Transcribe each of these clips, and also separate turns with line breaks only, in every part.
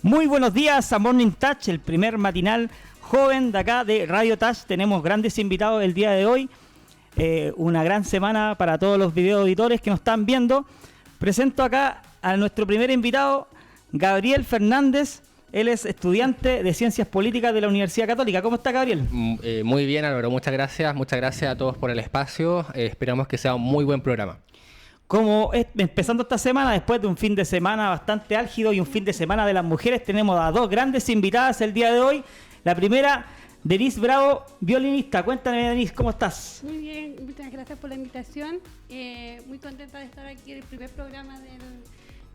Muy buenos días a Morning Touch, el primer matinal joven de acá de Radio Touch. Tenemos grandes invitados el día de hoy. Una gran semana para todos los video auditores que nos están viendo. Presento acá a nuestro primer invitado, Gabriel Fernández. Él es estudiante de Ciencias Políticas de la Universidad Católica. ¿Cómo está, Gabriel?
Muy bien, Álvaro. Muchas gracias. Muchas gracias a todos por el espacio. Esperamos que sea un muy buen programa.
Como empezando esta semana, después de un fin de semana bastante álgido y un fin de semana de las mujeres, tenemos a dos grandes invitadas el día de hoy. La primera, Denise Bravo, violinista. Cuéntame, Denise, ¿cómo estás?
Muy bien, muchas gracias por la invitación. Muy contenta de estar aquí en el primer programa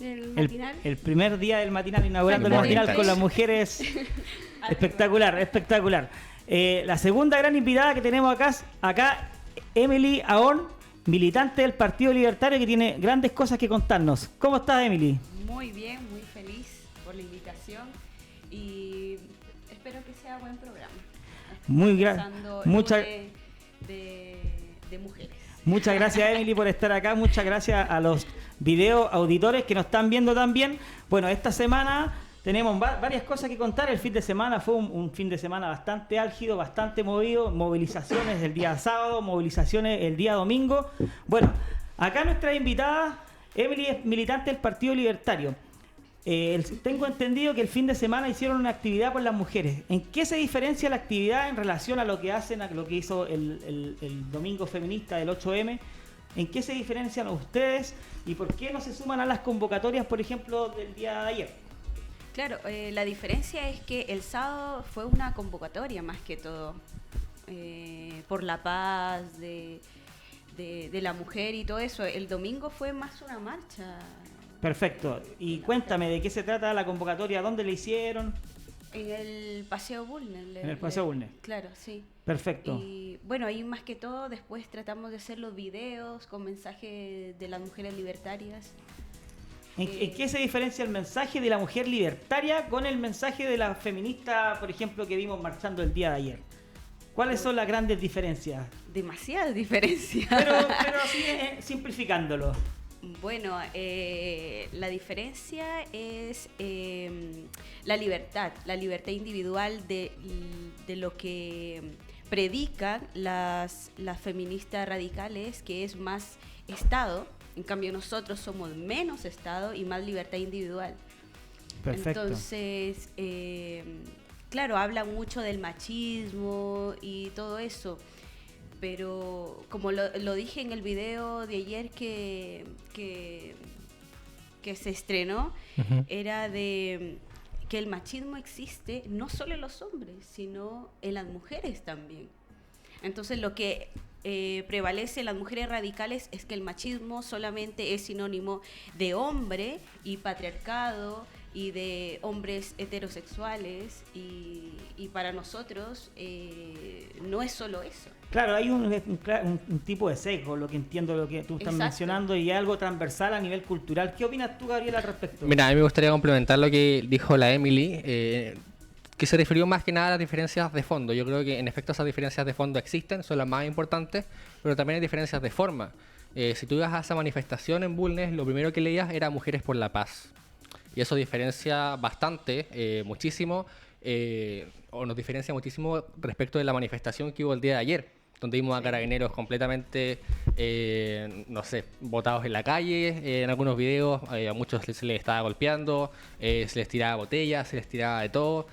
del matinal.
El primer día del matinal, inaugurando el matinal con las mujeres. Espectacular, espectacular. La segunda gran invitada que tenemos acá, Emily Ahón, militante del Partido Libertario, que tiene grandes cosas que contarnos. ¿Cómo estás, Emily?
Muy bien, muy feliz por la invitación y espero que sea buen programa.
Muy grande.
De mujeres.
Muchas gracias, Emily, por estar acá. Muchas gracias a los video auditores que nos están viendo también. Bueno, esta semana tenemos varias cosas que contar. El fin de semana fue un fin de semana bastante álgido, bastante movido. Movilizaciones el día sábado, movilizaciones el día domingo. Bueno, acá nuestra invitada, Emily, es militante del Partido Libertario. Tengo entendido que el fin de semana hicieron una actividad por las mujeres. ¿En qué se diferencia la actividad en relación a lo que hacen, a lo que hizo el domingo feminista del 8M? ¿En qué se diferencian ustedes y por qué no se suman a las convocatorias, por ejemplo, del día de ayer?
Claro, la diferencia es que el sábado fue una convocatoria más que todo, por la paz de la mujer y todo eso. El domingo fue más una marcha.
Perfecto. Y cuéntame, ¿de qué se trata la convocatoria? ¿Dónde la hicieron?
En el Paseo Bulnes.
En el Paseo Bulnes.
Claro, sí.
Perfecto.
Y bueno, ahí más que todo después tratamos de hacer los videos con mensajes de las mujeres libertarias.
¿En qué se diferencia el mensaje de la mujer libertaria con el mensaje de la feminista, por ejemplo, que vimos marchando el día de ayer? ¿Cuáles son las grandes diferencias?
Demasiadas diferencias.
Pero así simplificándolo.
Bueno, la diferencia es la libertad individual de lo que predican las feministas radicales, que es más Estado. En cambio, nosotros somos menos Estado y más libertad individual.
Perfecto.
Entonces, claro, habla mucho del machismo y todo eso. Pero como lo dije en el video de ayer que se estrenó, era de que el machismo existe no solo en los hombres, sino en las mujeres también. Entonces lo que prevalece en las mujeres radicales es que el machismo solamente es sinónimo de hombre y patriarcado y de hombres heterosexuales y para nosotros no es solo eso.
Claro, hay un tipo de sesgo, lo que entiendo, lo que tú estás mencionando, y algo transversal a nivel cultural. ¿Qué opinas tú, Gabriel, al respecto?
Mira, a mí me gustaría complementar lo que dijo la Emily, que se refirió más que nada a las diferencias de fondo. Yo creo que en efecto esas diferencias de fondo existen, son las más importantes, pero también hay diferencias de forma. Si tú ibas a esa manifestación en Bulnes, lo primero que leías era Mujeres por la Paz. Y eso diferencia bastante, muchísimo, o nos diferencia muchísimo respecto de la manifestación que hubo el día de ayer, donde vimos a carabineros completamente, botados en la calle. En algunos videos a muchos se les estaba golpeando, se les tiraba botellas, se les tiraba de todo.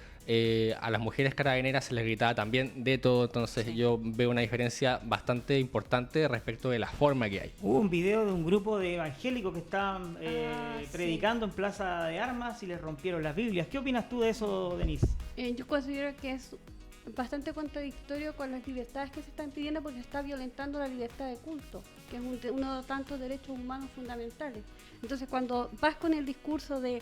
A las mujeres carabineras se les gritaba también de todo. Entonces yo veo una diferencia bastante importante respecto de la forma que hay.
Hubo un video de un grupo de evangélicos que estaban predicando en Plaza de Armas y les rompieron las Biblias. ¿Qué opinas tú de eso, Denise?
Yo considero que es bastante contradictorio con las libertades que se están pidiendo, porque se está violentando la libertad de culto, que es uno de tantos derechos humanos fundamentales. Entonces, cuando vas con el discurso de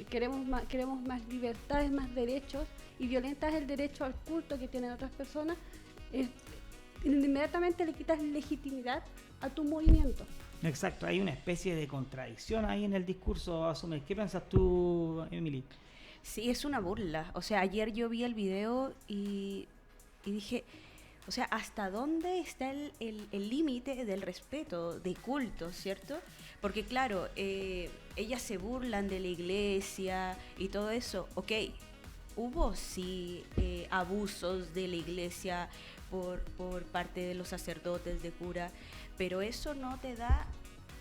queremos más libertades, más derechos, y violentas el derecho al culto que tienen otras personas, inmediatamente le quitas legitimidad a tu movimiento.
Exacto, hay una especie de contradicción ahí en el discurso, asume. ¿Qué piensas tú, Emily?
Sí, es una burla. O sea, ayer yo vi el video y dije, o sea, ¿hasta dónde está el límite del respeto, de culto, cierto? Porque claro, ellas se burlan de la iglesia y todo eso. Ok, hubo sí abusos de la iglesia por parte de los sacerdotes, de cura, pero eso no te da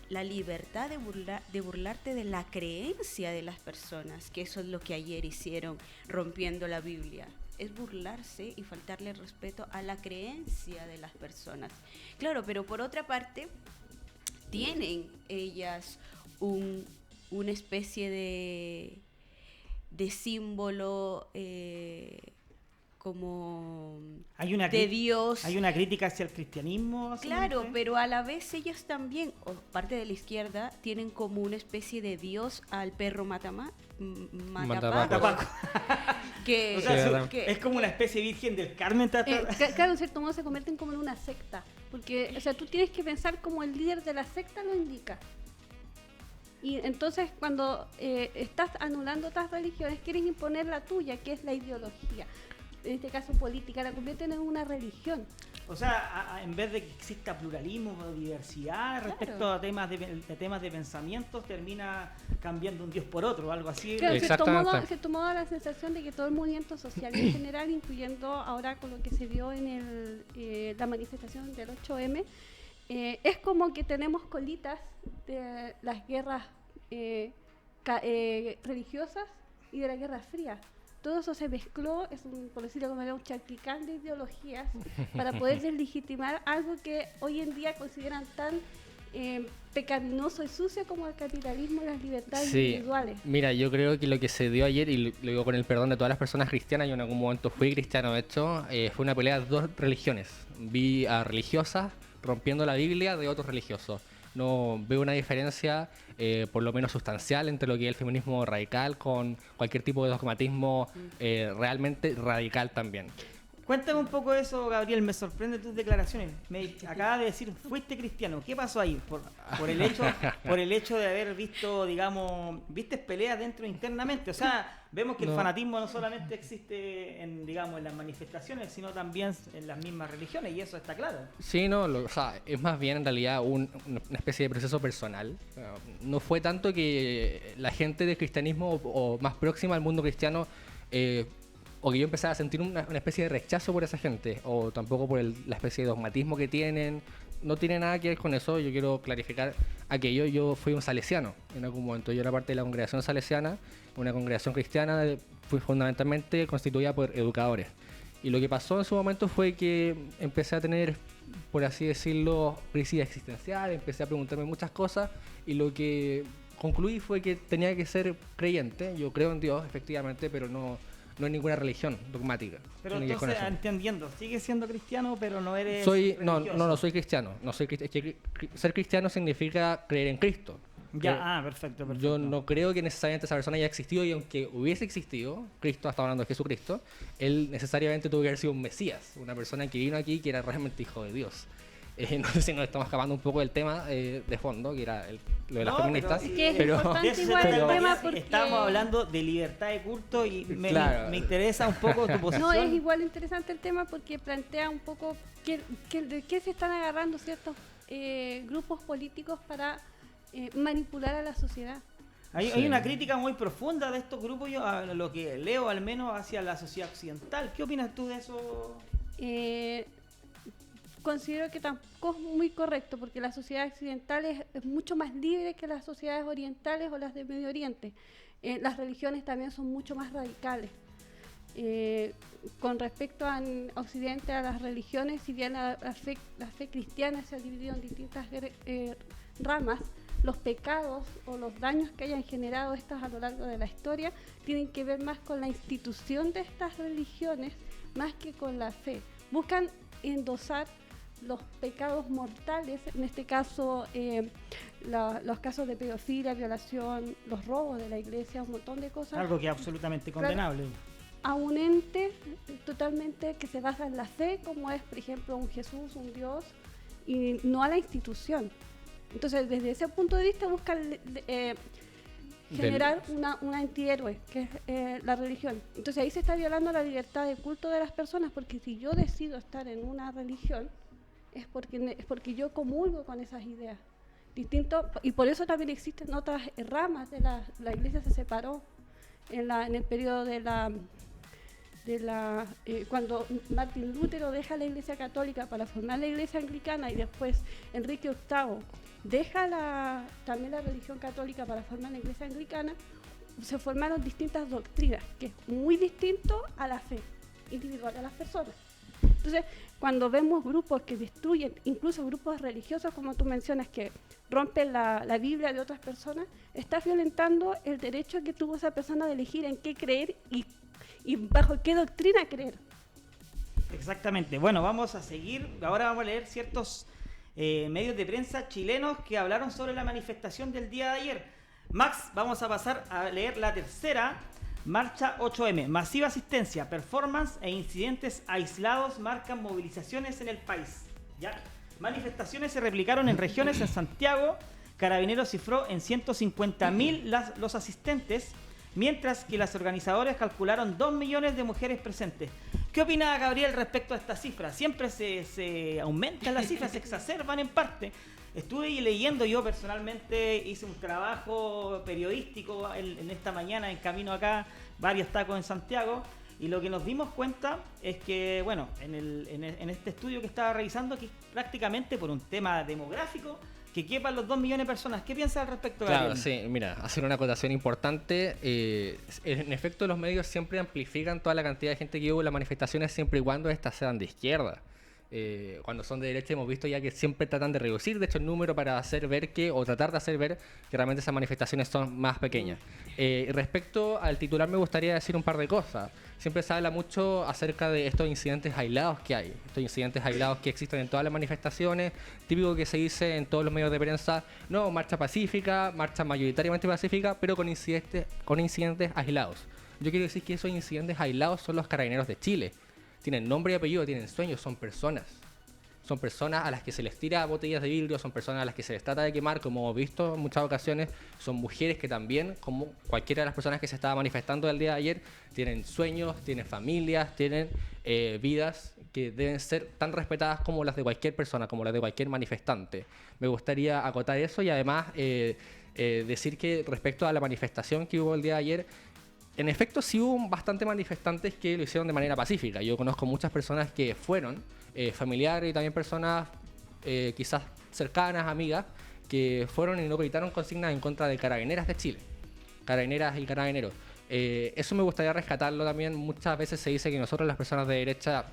la libertad de burlarte de la creencia de las personas, que eso es lo que ayer hicieron rompiendo la Biblia. Es burlarse y faltarle respeto a la creencia de las personas. Claro, pero por otra parte, tienen ellas una especie de símbolo como de Dios.
Hay una crítica hacia el cristianismo.
Claro, pero a la vez ellas también, o parte de la izquierda, tienen como una especie de Dios al perro Matapaco.
Que, o sea, que es como una especie de Virgen del Carmen.
Claro, en cierto modo se convierten como en una secta. Porque, o sea, tú tienes que pensar como el líder de la secta lo indica. Y entonces cuando estás anulando otras religiones, quieres imponer la tuya, que es la ideología. En este caso política, la convierten en una religión.
O sea, en vez de que exista pluralismo o diversidad respecto a temas de pensamientos, termina cambiando un Dios por otro, algo así.
Claro, se tomó la sensación de que todo el movimiento social en general, incluyendo ahora con lo que se vio en la manifestación del 8M, es como que tenemos colitas de las guerras religiosas y de la Guerra Fría. Todo eso se mezcló, por decirlo como era un charquicán de ideologías para poder deslegitimar algo que hoy en día consideran tan pecaminoso y sucio como el capitalismo y las libertades individuales.
Mira, yo creo que lo que se dio ayer, y lo digo con el perdón de todas las personas cristianas, yo en algún momento fui cristiano, de hecho, fue una pelea de dos religiones. Vi a religiosas rompiendo la Biblia de otros religiosos. No veo una diferencia, por lo menos sustancial, entre lo que es el feminismo radical con cualquier tipo de dogmatismo realmente radical también.
Cuéntame un poco de eso, Gabriel. Me sorprende tus declaraciones. Me acabas de decir, fuiste cristiano. ¿Qué pasó ahí? Por el hecho de haber visto, digamos, viste peleas dentro internamente. O sea, vemos que el fanatismo no solamente existe en las manifestaciones, sino también en las mismas religiones, y eso está claro.
Sí, no, o sea, es más bien en realidad una especie de proceso personal. No fue tanto que la gente del cristianismo o más próxima al mundo cristiano o que yo empezaba a sentir una especie de rechazo por esa gente, o tampoco por la especie de dogmatismo que tienen. No tiene nada que ver con eso. Yo quiero clarificar aquello. Yo fui un salesiano en algún momento. Yo era parte de la congregación salesiana, una congregación cristiana, fui fundamentalmente constituida por educadores. Y lo que pasó en su momento fue que empecé a tener, por así decirlo, crisis existencial, empecé a preguntarme muchas cosas, y lo que concluí fue que tenía que ser creyente. Yo creo en Dios, efectivamente, pero no en ninguna religión dogmática.
Pero entonces, entendiendo, sigues siendo cristiano, pero no eres
religioso. No soy cristiano. Ser cristiano significa creer en Cristo.
Perfecto.
Yo no creo que necesariamente esa persona haya existido, y aunque hubiese existido, Cristo, hasta hablando de Jesucristo, él necesariamente tuvo que haber sido un Mesías, una persona que vino aquí que era realmente hijo de Dios. No sé si nos estamos escapando un poco del tema de fondo, que era lo de las feministas.
Estamos hablando de libertad de culto, y me interesa un poco tu posición.
No, es igual interesante el tema porque plantea un poco de qué se están agarrando ciertos grupos políticos para manipular a la sociedad.
Hay una crítica muy profunda de estos grupos, yo a lo que leo al menos, hacia la sociedad occidental. ¿Qué opinas tú de eso?
Considero que tampoco es muy correcto, porque la sociedad occidental es mucho más libre que las sociedades orientales o las de Medio Oriente. Las religiones también son mucho más radicales. Con respecto a Occidente, a las religiones, si bien la fe cristiana se ha dividido en distintas ramas, los pecados o los daños que hayan generado estas a lo largo de la historia tienen que ver más con la institución de estas religiones más que con la fe. Buscan endosar los pecados mortales, en este caso los casos de pedofilia, violación, los robos de la iglesia, un montón de cosas.
Algo que es absolutamente condenable.
A un ente totalmente que se basa en la fe, como es, por ejemplo, un Jesús, un Dios, y no a la institución. Entonces, desde ese punto de vista buscan generar un antihéroe, que es la religión. Entonces ahí se está violando la libertad de culto de las personas, porque si yo decido estar en una religión, es porque yo comulgo con esas ideas. distintos, y por eso también existen otras ramas de la iglesia se separó en el periodo cuando Martín Lutero deja la iglesia católica para formar la iglesia anglicana y después Enrique VIII deja también la religión católica para formar la iglesia anglicana, se formaron distintas doctrinas, que es muy distinto a la fe individual de las personas. Entonces, cuando vemos grupos que destruyen, incluso grupos religiosos, como tú mencionas, que rompen la Biblia de otras personas, estás violentando el derecho que tuvo esa persona de elegir en qué creer y bajo qué doctrina creer.
Exactamente. Bueno, vamos a seguir. Ahora vamos a leer ciertos medios de prensa chilenos que hablaron sobre la manifestación del día de ayer. Max, vamos a pasar a leer la tercera. Marcha 8M, masiva asistencia, performance e incidentes aislados marcan movilizaciones en el país. ¿Ya? Manifestaciones se replicaron en regiones. En Santiago, Carabineros cifró en 150.000 los asistentes, mientras que las organizadoras calcularon 2 millones de mujeres presentes. ¿Qué opina Gabriel respecto a esta cifra? Siempre se aumentan las cifras, se exacerban en parte. Estuve leyendo, yo personalmente hice un trabajo periodístico en esta mañana en camino acá, varios tacos en Santiago, y lo que nos dimos cuenta es que, bueno, en este estudio que estaba revisando, que prácticamente por un tema demográfico, que quepan los 2 millones de personas. ¿Qué piensas al respecto, Gabriel?
Claro, sí, mira, hacer una acotación importante. En efecto, los medios siempre amplifican toda la cantidad de gente que hubo en las manifestaciones siempre y cuando estas sean de izquierda. Cuando son de derecha hemos visto ya que siempre tratan de reducir de hecho el número para hacer ver que, o tratar de hacer ver que realmente esas manifestaciones son más pequeñas. Respecto al titular me gustaría decir un par de cosas. Siempre se habla mucho acerca de estos incidentes aislados que hay, estos incidentes aislados que existen en todas las manifestaciones, típico que se dice en todos los medios de prensa, no, marcha pacífica, marcha mayoritariamente pacífica, pero con incidentes aislados. Yo quiero decir que esos incidentes aislados son los Carabineros de Chile. Tienen nombre y apellido, tienen sueños, son personas. Son personas a las que se les tira botellas de vidrio, son personas a las que se les trata de quemar, como hemos visto en muchas ocasiones. Son mujeres que también, como cualquiera de las personas que se estaba manifestando el día de ayer, tienen sueños, tienen familias, tienen vidas que deben ser tan respetadas como las de cualquier persona, como las de cualquier manifestante. Me gustaría acotar eso y además decir que respecto a la manifestación que hubo el día de ayer, en efecto, sí hubo bastantes manifestantes que lo hicieron de manera pacífica. Yo conozco muchas personas que fueron, familiares y también personas quizás cercanas, amigas, que fueron y no gritaron consignas en contra de Carabineras de Chile. Carabineras y Carabineros. Eso me gustaría rescatarlo también. Muchas veces se dice que nosotros, las personas de derecha,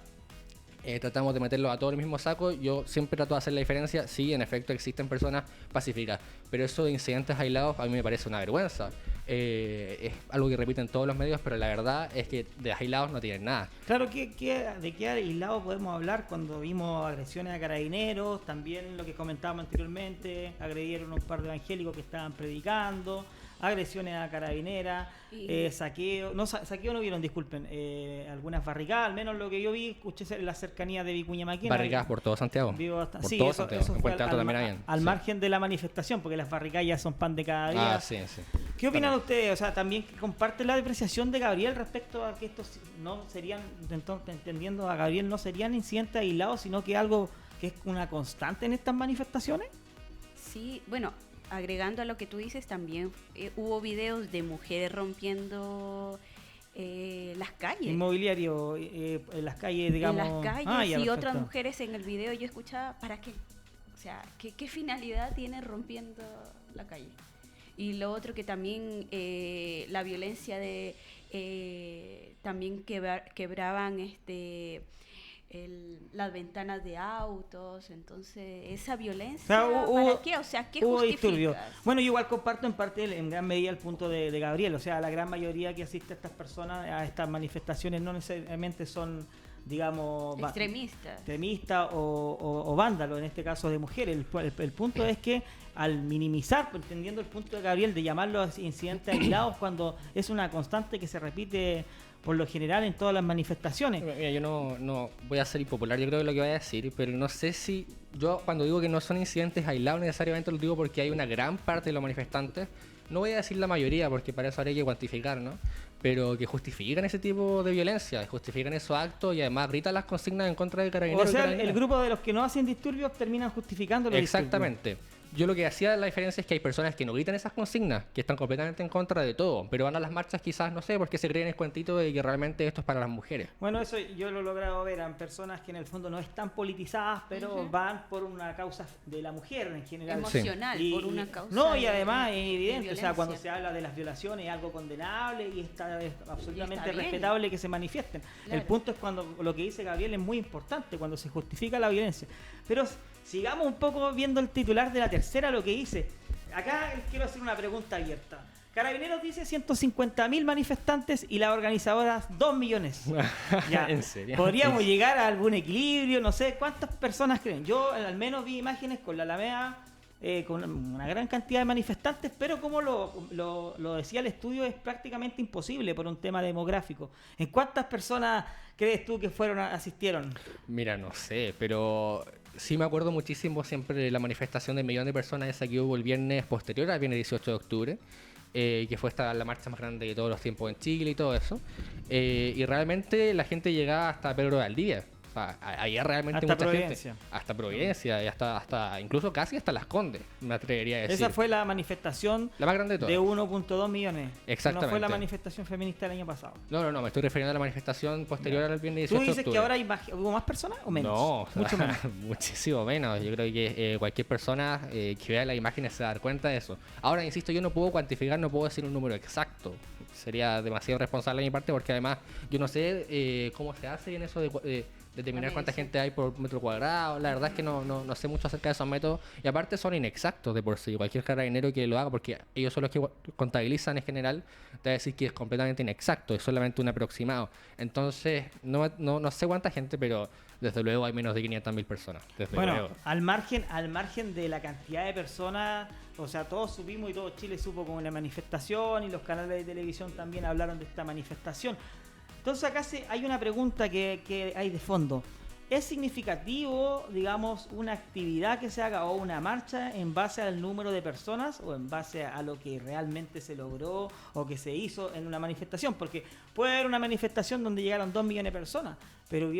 tratamos de meterlo a todo el mismo saco. Yo siempre trato de hacer la diferencia. Sí, en efecto existen personas pacíficas, pero eso de incidentes aislados a mí me parece una vergüenza. Es algo que repiten todos los medios, pero la verdad es que de aislados no tienen nada.
Claro, ¿de qué aislado podemos hablar cuando vimos agresiones a carabineros? También lo que comentábamos anteriormente, agredieron a un par de evangélicos que estaban predicando, agresiones a carabineras, saqueo no vieron, disculpen, algunas barricadas, al menos lo que yo vi, escuché en la cercanía de Vicuña Maquena.
Barricadas por todo Santiago.
Sí,
todo
eso
Santiago.
fue al margen de la manifestación, porque las barricadas ya son pan de cada día.
Ah, sí, sí.
¿Qué opinan ustedes? O sea, también comparten la depreciación de Gabriel respecto a que estos no serían, entendiendo a Gabriel, no serían incidentes aislados, sino que algo que es una constante en estas manifestaciones.
Sí, bueno, agregando a lo que tú dices, también hubo videos de mujeres rompiendo las calles.
Inmobiliario, en las calles, digamos.
En las calles y otras mujeres en el video yo escuchaba, ¿para qué? O sea, ¿qué finalidad tiene rompiendo la calle? Y lo otro que también, la violencia de, también quebraban las ventanas de autos, entonces esa violencia, ¿para qué? O sea, ¿qué justifica?
Bueno, yo igual comparto en parte, en gran medida, el punto de Gabriel. O sea, la gran mayoría que asiste a estas personas, a estas manifestaciones, no necesariamente son, digamos, extremistas o vándalos, en este caso de mujeres. El punto es que al minimizar, entendiendo el punto de Gabriel de llamarlos incidentes aislados, cuando es una constante que se repite por lo general en todas las manifestaciones.
Mira, yo no voy a ser impopular, yo creo que lo que voy a decir, pero no sé si yo cuando digo que no son incidentes aislados necesariamente lo digo porque hay una gran parte de los manifestantes, no voy a decir la mayoría porque para eso habría que cuantificar, ¿no? Pero que justifican ese tipo de violencia, justifican esos actos y además gritan las consignas en contra de carabineros.
O sea, el grupo de los que no hacen disturbios terminan justificando los
Exactamente.
disturbios.
Yo lo que hacía la diferencia es que hay personas que no gritan esas consignas, que están completamente en contra de todo, pero van a las marchas quizás, no sé, porque se creen el cuentito de que realmente esto es para las mujeres.
Bueno, eso yo lo he logrado ver en personas que en el fondo no están politizadas, pero van por una causa de la mujer en general.
Emocional,
Y-
por una causa.
No, y
de-
además es
de
evidente, o sea, cuando
violencia.
se habla de las violaciones es algo condenable y está es absolutamente
bien.
respetable que se manifiesten.
Claro.
El punto es cuando lo que dice Gabriel es muy importante, cuando se justifica la violencia. Pero sigamos un poco viendo el titular de la tercera, lo que dice. Acá quiero hacer una pregunta abierta. Carabineros dice 150.000 manifestantes y las organizadoras 2 millones. Ya.
¿En serio?
Podríamos llegar a algún equilibrio, no sé, ¿cuántas personas creen? Yo al menos vi imágenes con la Alameda, con una gran cantidad de manifestantes, pero como lo decía el estudio, es prácticamente imposible por un tema demográfico. ¿En cuántas personas crees tú que asistieron?
Mira, no sé, pero sí me acuerdo muchísimo siempre de la manifestación de 1 millón de personas esa que hubo el viernes posterior al viernes 18 de octubre, que fue la marcha más grande de todos los tiempos en Chile y todo eso. Y realmente la gente llegaba hasta Pedro de Valdivia. O sea, había realmente
Hasta
mucha
Providencia.
gente. Hasta Providencia, y hasta incluso casi hasta Las Condes, me atrevería a decir.
Esa fue la manifestación
la más grande de todas.
de 1.2 millones.
Exactamente.
No fue la manifestación feminista del año pasado.
No, me estoy refiriendo a la manifestación posterior al viernes 18
¿Tú
de
dices
octubre.
que ahora hubo más personas o menos?
No, o sea,
Mucho menos.
muchísimo menos. Yo creo que cualquier persona que vea las imágenes se va a dar cuenta de eso. Ahora, insisto, yo no puedo cuantificar, no puedo decir un número exacto. Sería demasiado responsable de mi parte porque además yo no sé cómo se hace en eso de determinar cuánta gente hay por metro cuadrado. La verdad es que no sé mucho acerca de esos métodos y aparte son inexactos de por sí. Cualquier carabinero que lo haga, porque ellos son los que contabilizan en general, te va a decir que es completamente inexacto, es solamente un aproximado. Entonces, no sé cuánta gente, pero desde luego hay menos de 500.000 personas. Desde
Bueno,
luego.
al margen de la cantidad de personas, o sea, todos supimos y todo Chile supo con la manifestación y los canales de televisión también hablaron de esta manifestación. Entonces acá hay una pregunta que hay de fondo. ¿Es significativo, digamos, una actividad que se haga o una marcha en base al número de personas o en base a lo que realmente se logró o que se hizo en una manifestación? Porque puede haber una manifestación donde llegaron 2 millones de personas, pero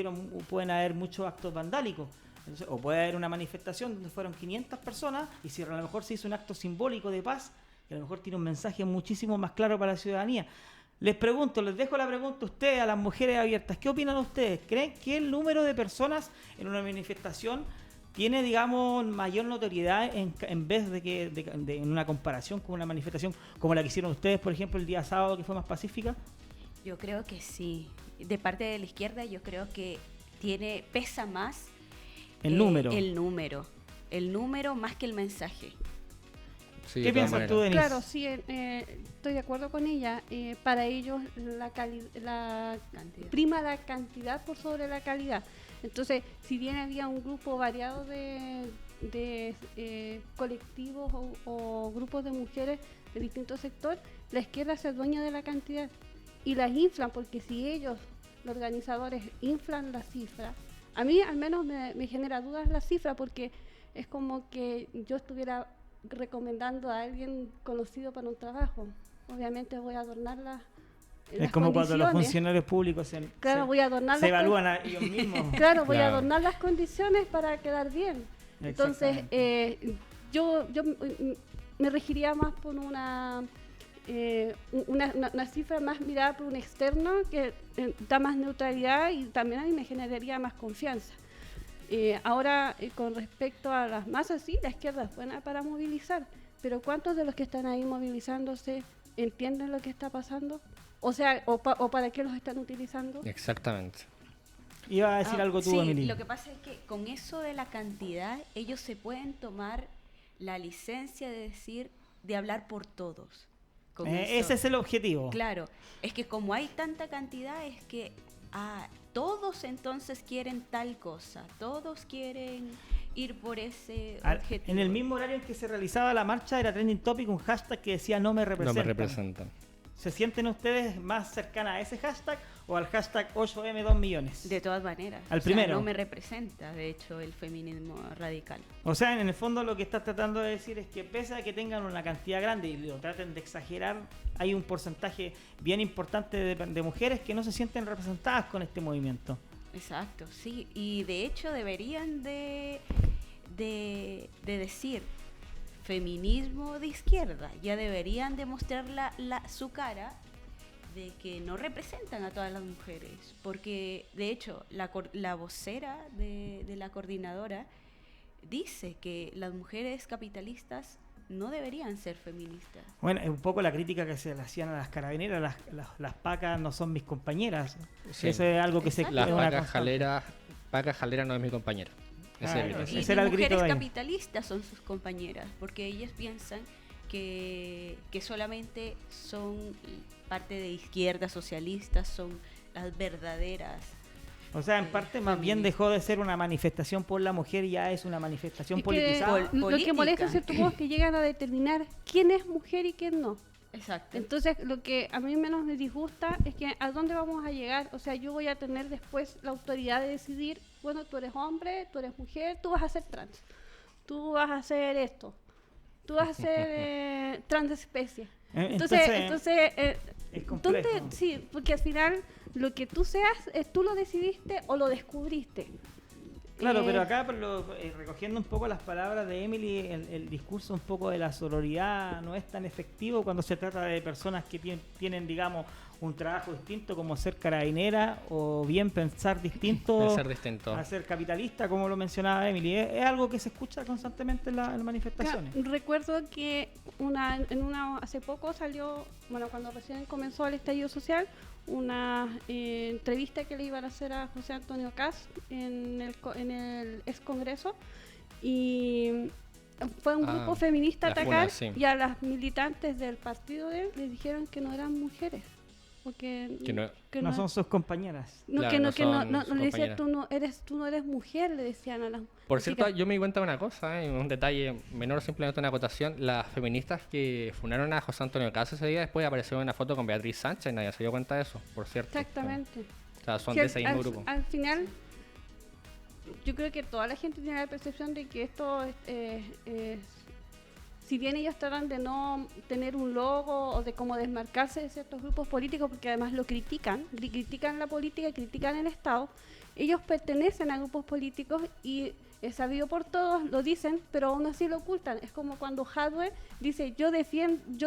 pueden haber muchos actos vandálicos. Entonces, o puede haber una manifestación donde fueron 500 personas y si a lo mejor se hizo un acto simbólico de paz, que a lo mejor tiene un mensaje muchísimo más claro para la ciudadanía. Les dejo la pregunta a ustedes, a las mujeres abiertas. ¿Qué opinan ustedes? ¿Creen que el número de personas en una manifestación tiene, digamos, mayor notoriedad en vez de que en una comparación con una manifestación como la que hicieron ustedes, por ejemplo, el día sábado, que fue más pacífica?
Yo creo que sí. De parte de la izquierda yo creo que pesa más
El número.
El número más que el mensaje.
Sí,
¿Qué
de todas
piensas tú,
maneras.
Denise?
Claro, sí, estoy de acuerdo con ella. Para ellos la
Cantidad.
prima la cantidad por sobre la calidad. Entonces, si bien había un grupo variado de colectivos o grupos de mujeres de distintos sectores, la izquierda se dueña de la cantidad y las inflan, porque si ellos, los organizadores, inflan la cifra, a mí al menos me genera dudas la cifra, porque es como que yo estuviera recomendando a alguien conocido para un trabajo. Obviamente voy a adornar las
Es como cuando los
condiciones.
funcionarios públicos
Voy a adornar
se
las
evalúan a ellos mismos.
Claro, voy a
Claro.
adornar las condiciones para quedar bien. Entonces, yo me regiría más por una cifra más mirada por un externo que da más neutralidad y también a mí me generaría más confianza. Ahora, con respecto a las masas, sí, la izquierda es buena para movilizar, pero ¿cuántos de los que están ahí movilizándose entienden lo que está pasando? O sea, o para qué los están utilizando.
Exactamente.
Iba a decir algo tú,
sí,
Emily.
lo que pasa es que con eso de la cantidad, ellos se pueden tomar la licencia de hablar por todos. Con eso.
Ese es el objetivo.
Claro, es que como hay tanta cantidad, es que todos entonces quieren tal cosa, todos quieren ir por ese objetivo.
En el mismo horario en que se realizaba la marcha era trending topic un hashtag que decía no me
No
representan.
me representan.
¿Se sienten ustedes más cercanas a ese hashtag o al hashtag 8M2 millones?
De todas maneras.
Al primero.
No me representa, de hecho, el feminismo radical.
O sea, en el fondo lo que estás tratando de decir es que pese a que tengan una cantidad grande y lo traten de exagerar, hay un porcentaje bien importante de mujeres que no se sienten representadas con este movimiento.
Exacto, sí. Y de hecho deberían de decir feminismo de izquierda. Ya deberían demostrar su cara de que no representan a todas las mujeres, porque de hecho la vocera de la coordinadora dice que las mujeres capitalistas no deberían ser feministas.
Bueno, es un poco la crítica que se le hacían a las carabineras, las pacas no son mis compañeras.
Sí.
Eso es algo que se...
Exacto.
Las
es una
pacas
constante.
jalera no es mi compañera.
Claro,
Ese
Y
ese era el grito
mujeres
de ahí.
capitalistas son sus compañeras, porque ellas piensan que solamente son parte de izquierda, socialistas, son las verdaderas.
O sea, en parte más bien
feministas.
dejó de ser una manifestación por la mujer y ya es una manifestación
Es que
politizada.
Pol-
lo que molesta en
política.
cierto modo es que llegan a determinar quién es mujer y quién no.
Exacto.
Entonces, lo que a mí menos me disgusta es que a dónde vamos a llegar. O sea, yo voy a tener después la autoridad de decidir, bueno, tú eres hombre, tú eres mujer, tú vas a ser trans, tú vas a hacer esto, tú vas a ser transespecie. Entonces
es complejo.
sí, porque al final lo que tú seas, tú lo decidiste o lo descubriste.
Claro, pero acá recogiendo un poco las palabras de Emily, el discurso un poco de la sororidad no es tan efectivo cuando se trata de personas que tienen, digamos, un trabajo distinto como ser carabinera o bien pensar distinto
ser distinto.
a ser capitalista, como lo mencionaba Emily. Es algo que se escucha constantemente en las manifestaciones.
Recuerdo que hace poco salió, bueno, cuando recién comenzó el estallido social, una entrevista que le iban a hacer a José Antonio Caz en el ex Congreso, y fue un grupo feminista a
la
atacar,
FUNA, sí.
y a las militantes del partido de él les dijeron que no eran mujeres, porque
Que
No son sus compañeras.
Claro, no son sus
le decían,
compañeras.
tú no eres mujer, le decían a las
Por
chicas.
cierto, yo me di cuenta de una cosa, un detalle menor, simplemente una acotación. Las feministas que funaron a José Antonio Caz ese día, después apareció una foto con Beatriz Sánchez, nadie se dio cuenta de eso, por cierto.
Exactamente.
O sea, son
Sí,
de ese mismo grupo.
Al final, yo creo que toda la gente tiene la percepción de que esto si bien ellos tratan de no tener un logo o de como desmarcarse de ciertos grupos políticos, porque además lo critican la política, critican el Estado, ellos pertenecen a grupos políticos y es sabido por todos, lo dicen, pero aún así lo ocultan. Es como cuando Jadwe dice, yo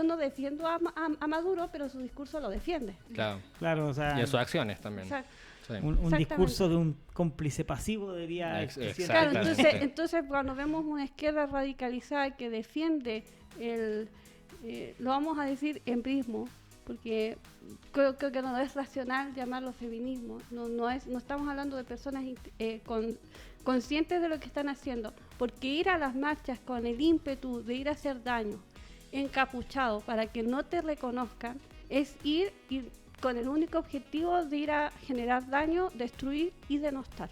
no defiendo a Maduro, pero su discurso lo defiende.
Claro.
O sea,
Y en sus acciones también.
Exacto.
Sí.
un
Exactamente.
discurso de un cómplice pasivo diría el presidente.
Claro,
Exactamente.
entonces cuando vemos una izquierda radicalizada que defiende lo vamos a decir embrismo, porque creo que no es racional llamarlo feminismo, no estamos hablando de personas conscientes de lo que están haciendo, porque ir a las marchas con el ímpetu de ir a hacer daño, encapuchado para que no te reconozcan, es ir con el único objetivo de ir a generar daño, destruir y denostar.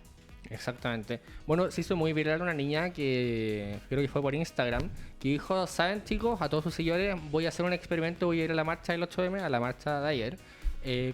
Exactamente. Bueno, se hizo muy viral una niña que creo que fue por Instagram, que dijo, ¿saben, chicos? A todos sus seguidores, voy a hacer un experimento, voy a ir a la marcha del 8M, a la marcha de ayer,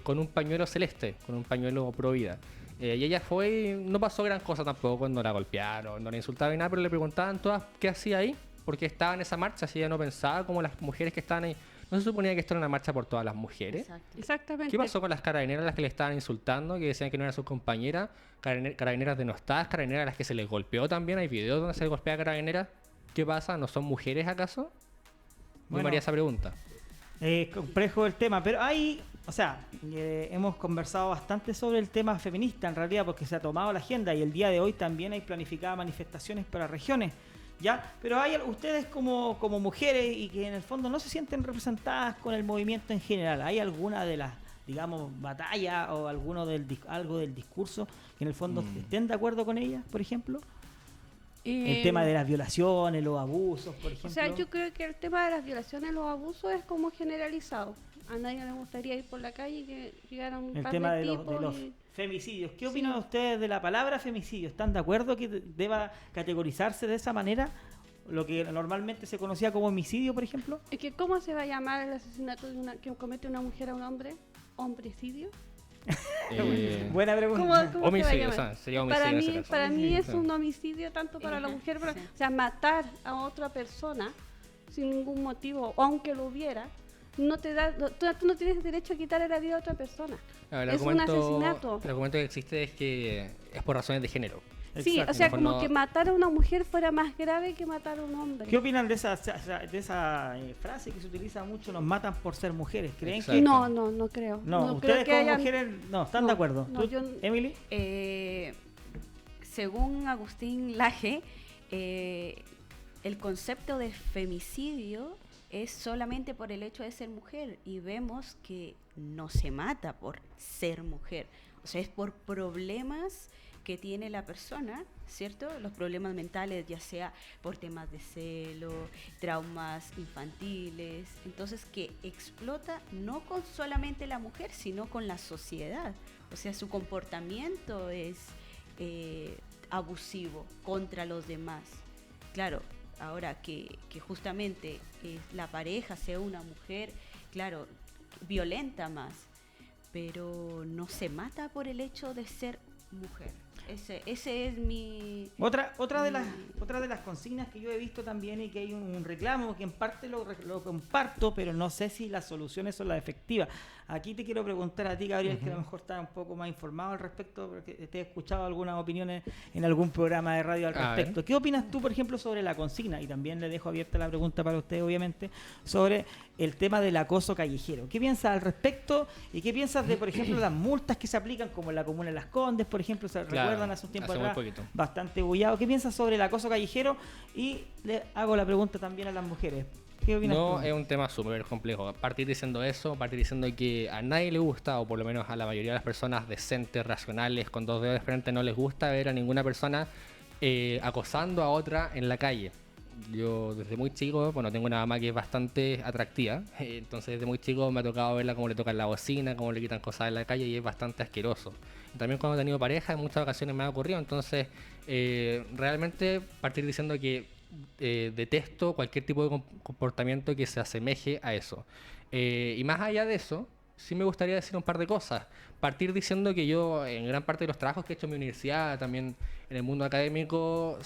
con un pañuelo celeste, con un pañuelo pro vida. Y ella fue y no pasó gran cosa tampoco, no la golpearon, no la insultaban ni nada, pero le preguntaban todas qué hacía ahí, porque estaba en esa marcha, si ella no pensaba como las mujeres que estaban ahí. ¿No se suponía que esto era una marcha por todas las mujeres?
Exacto.
Exactamente.
¿Qué pasó con las carabineras a las que le estaban insultando, que decían que no eran sus compañeras? Carabineras denostadas, carabineras a las que se les golpeó también. Hay videos donde se les golpea a carabineras. ¿Qué pasa? ¿No son mujeres acaso?
Bueno.
Me haría esa pregunta.
Complejo el tema, pero hemos conversado bastante sobre el tema feminista en realidad, porque se ha tomado la agenda y el día de hoy también hay planificadas manifestaciones para regiones. ¿Ya? Pero hay ustedes como mujeres y que en el fondo no se sienten representadas con el movimiento en general. ¿Hay alguna de las, digamos, batallas o algo del discurso que en el fondo estén de acuerdo con ellas, por ejemplo? El tema de las violaciones, los abusos, por ejemplo.
O sea, yo creo que el tema de las violaciones, los abusos es como generalizado. A nadie le gustaría ir por la calle y que llegaran un
El
par
tema
de
de
tipos
los
y-
femicidios. ¿Qué
Sí.
opinan ustedes de la palabra femicidio? ¿Están de acuerdo que deba categorizarse de esa manera? Lo que normalmente se conocía como homicidio, por ejemplo.
Es que ¿cómo se va a llamar el asesinato que comete una mujer a un hombre? ¿Homicidio?
Buena pregunta.
¿Cómo se va a
Homicidio,
llamar?
o sea, sería homicidio en ese caso.
Para mí es
Sí.
un homicidio tanto para la mujer,
Sí.
o sea, matar a otra persona sin ningún motivo, o aunque lo hubiera, no te da, tú no tienes derecho a quitarle la vida a otra persona.
El
Es un
argumento-
asesinato.
El argumento que existe es que es por razones de género.
Sí,
Exacto.
o sea,
Mejor
como
no-
que matar a una mujer fuera más grave que matar a un hombre.
¿Qué opinan de esa frase que se utiliza mucho, nos matan por ser mujeres? ¿Creen
Exacto.
que
No creo.
no,
creo
ustedes
que
como
hayan-
mujeres no están
no,
de acuerdo?
no,
¿Tú,
yo-
Emily?
Según Agustín Laje, el concepto de femicidio es solamente por el hecho de ser mujer y vemos que no se mata por ser mujer, o sea, es por problemas que tiene la persona, ¿cierto? Los problemas mentales, ya sea por temas de celo, traumas infantiles, entonces que explota no con solamente la mujer, sino con la sociedad, o sea, su comportamiento es abusivo contra los demás. Claro, ahora que justamente la pareja sea una mujer, claro, violenta más, pero no se mata por el hecho de ser mujer. Ese es mi...
Otra de las consignas que yo he visto también y que hay un reclamo que en parte lo comparto, pero no sé si las soluciones son las efectivas. Aquí te quiero preguntar a ti, Gabriel, que a lo mejor estás un poco más informado al respecto, porque te he escuchado algunas opiniones en algún programa de radio al
A
respecto.
ver.
¿Qué opinas tú, por ejemplo, sobre la consigna? Y también le dejo abierta la pregunta para usted, obviamente, sobre el tema del acoso callejero. ¿Qué piensas al respecto? ¿Y qué piensas de, por ejemplo, las multas que se aplican, como en la comuna de Las Condes, por ejemplo, se
Claro,
recuerdan hace un tiempo
hace muy
atrás,
poquito.
bastante bullado? ¿Qué piensas sobre el acoso callejero? Y le hago la pregunta también a las mujeres. ¿Qué opinas
No,
tú?
es un tema súper complejo. Partir diciendo eso, partir diciendo que a nadie le gusta, o por lo menos a la mayoría de las personas decentes, racionales, con dos dedos de frente, no les gusta ver a ninguna persona acosando a otra en la calle. Yo desde muy chico, bueno, tengo una mamá que es bastante atractiva, entonces desde muy chico me ha tocado verla cómo le tocan la bocina, cómo le quitan cosas en la calle y es bastante asqueroso. También cuando he tenido pareja, en muchas ocasiones me ha ocurrido, entonces realmente partir diciendo que detesto cualquier tipo de comportamiento que se asemeje a eso. Y más allá de eso, sí me gustaría decir un par de cosas. Partir diciendo que yo, en gran parte de los trabajos que he hecho en mi universidad, también en el mundo académico,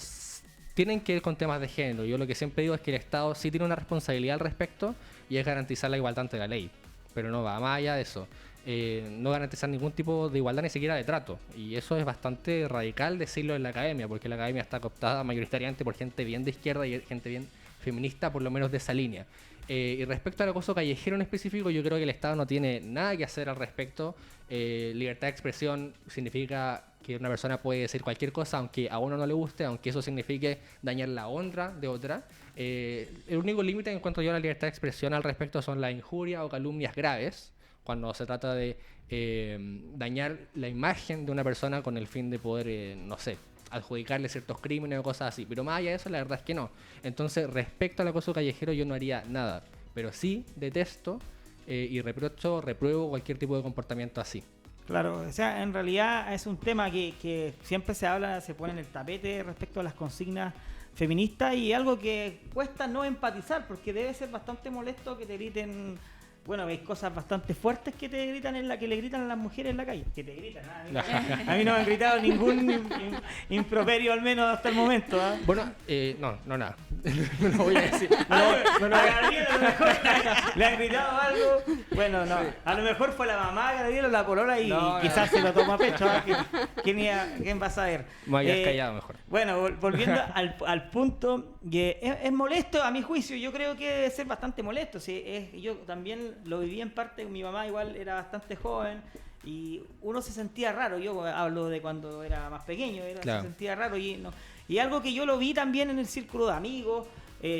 tienen que ver con temas de género. Yo lo que siempre digo es que el Estado sí tiene una responsabilidad al respecto y es garantizar la igualdad ante la ley. Pero no va más allá de eso. No garantizar ningún tipo de igualdad ni siquiera de trato. Y eso es bastante radical decirlo en la academia, porque la academia está cooptada mayoritariamente por gente bien de izquierda y gente bien feminista, por lo menos de esa línea. Y respecto al acoso callejero en específico, yo creo que el Estado no tiene nada que hacer al respecto. Libertad de expresión significa que una persona puede decir cualquier cosa, aunque a uno no le guste, aunque eso signifique dañar la honra de otra. El único límite en cuanto yo a la libertad de expresión al respecto son las injurias o calumnias graves, cuando se trata de dañar la imagen de una persona con el fin de poder, no sé, adjudicarle ciertos crímenes o cosas así. Pero más allá de eso, la verdad es que no. Entonces, respecto al acoso callejero, yo no haría nada. Pero sí detesto y repruebo cualquier tipo de comportamiento así.
Claro, o sea, en realidad es un tema que siempre se habla, se pone en el tapete respecto a las consignas feministas y algo que cuesta no empatizar, porque debe ser bastante molesto que te griten. Bueno, veis cosas bastante fuertes que te gritan que le gritan a las mujeres en la calle. Que te gritan, a mí no me han gritado ningún improperio, al menos hasta el momento. ¿Ah?
Bueno, no, nada. No lo voy a decir.
A Gabriel a lo mejor le han gritado algo. Bueno, no. A lo mejor fue la mamá de Gabriel o la polola y
No,
quizás se lo toma a pecho. ¿Ah? ¿Quién va a saber?
Me voy a quedar callado mejor.
Bueno, volviendo al punto, que es molesto a mi juicio. Yo creo que debe ser bastante molesto. Sí, yo también lo viví en parte. Mi mamá igual era bastante joven y uno se sentía raro. Yo hablo de cuando era más pequeño,
Claro.
se sentía raro y algo que yo lo vi también en el círculo de amigos.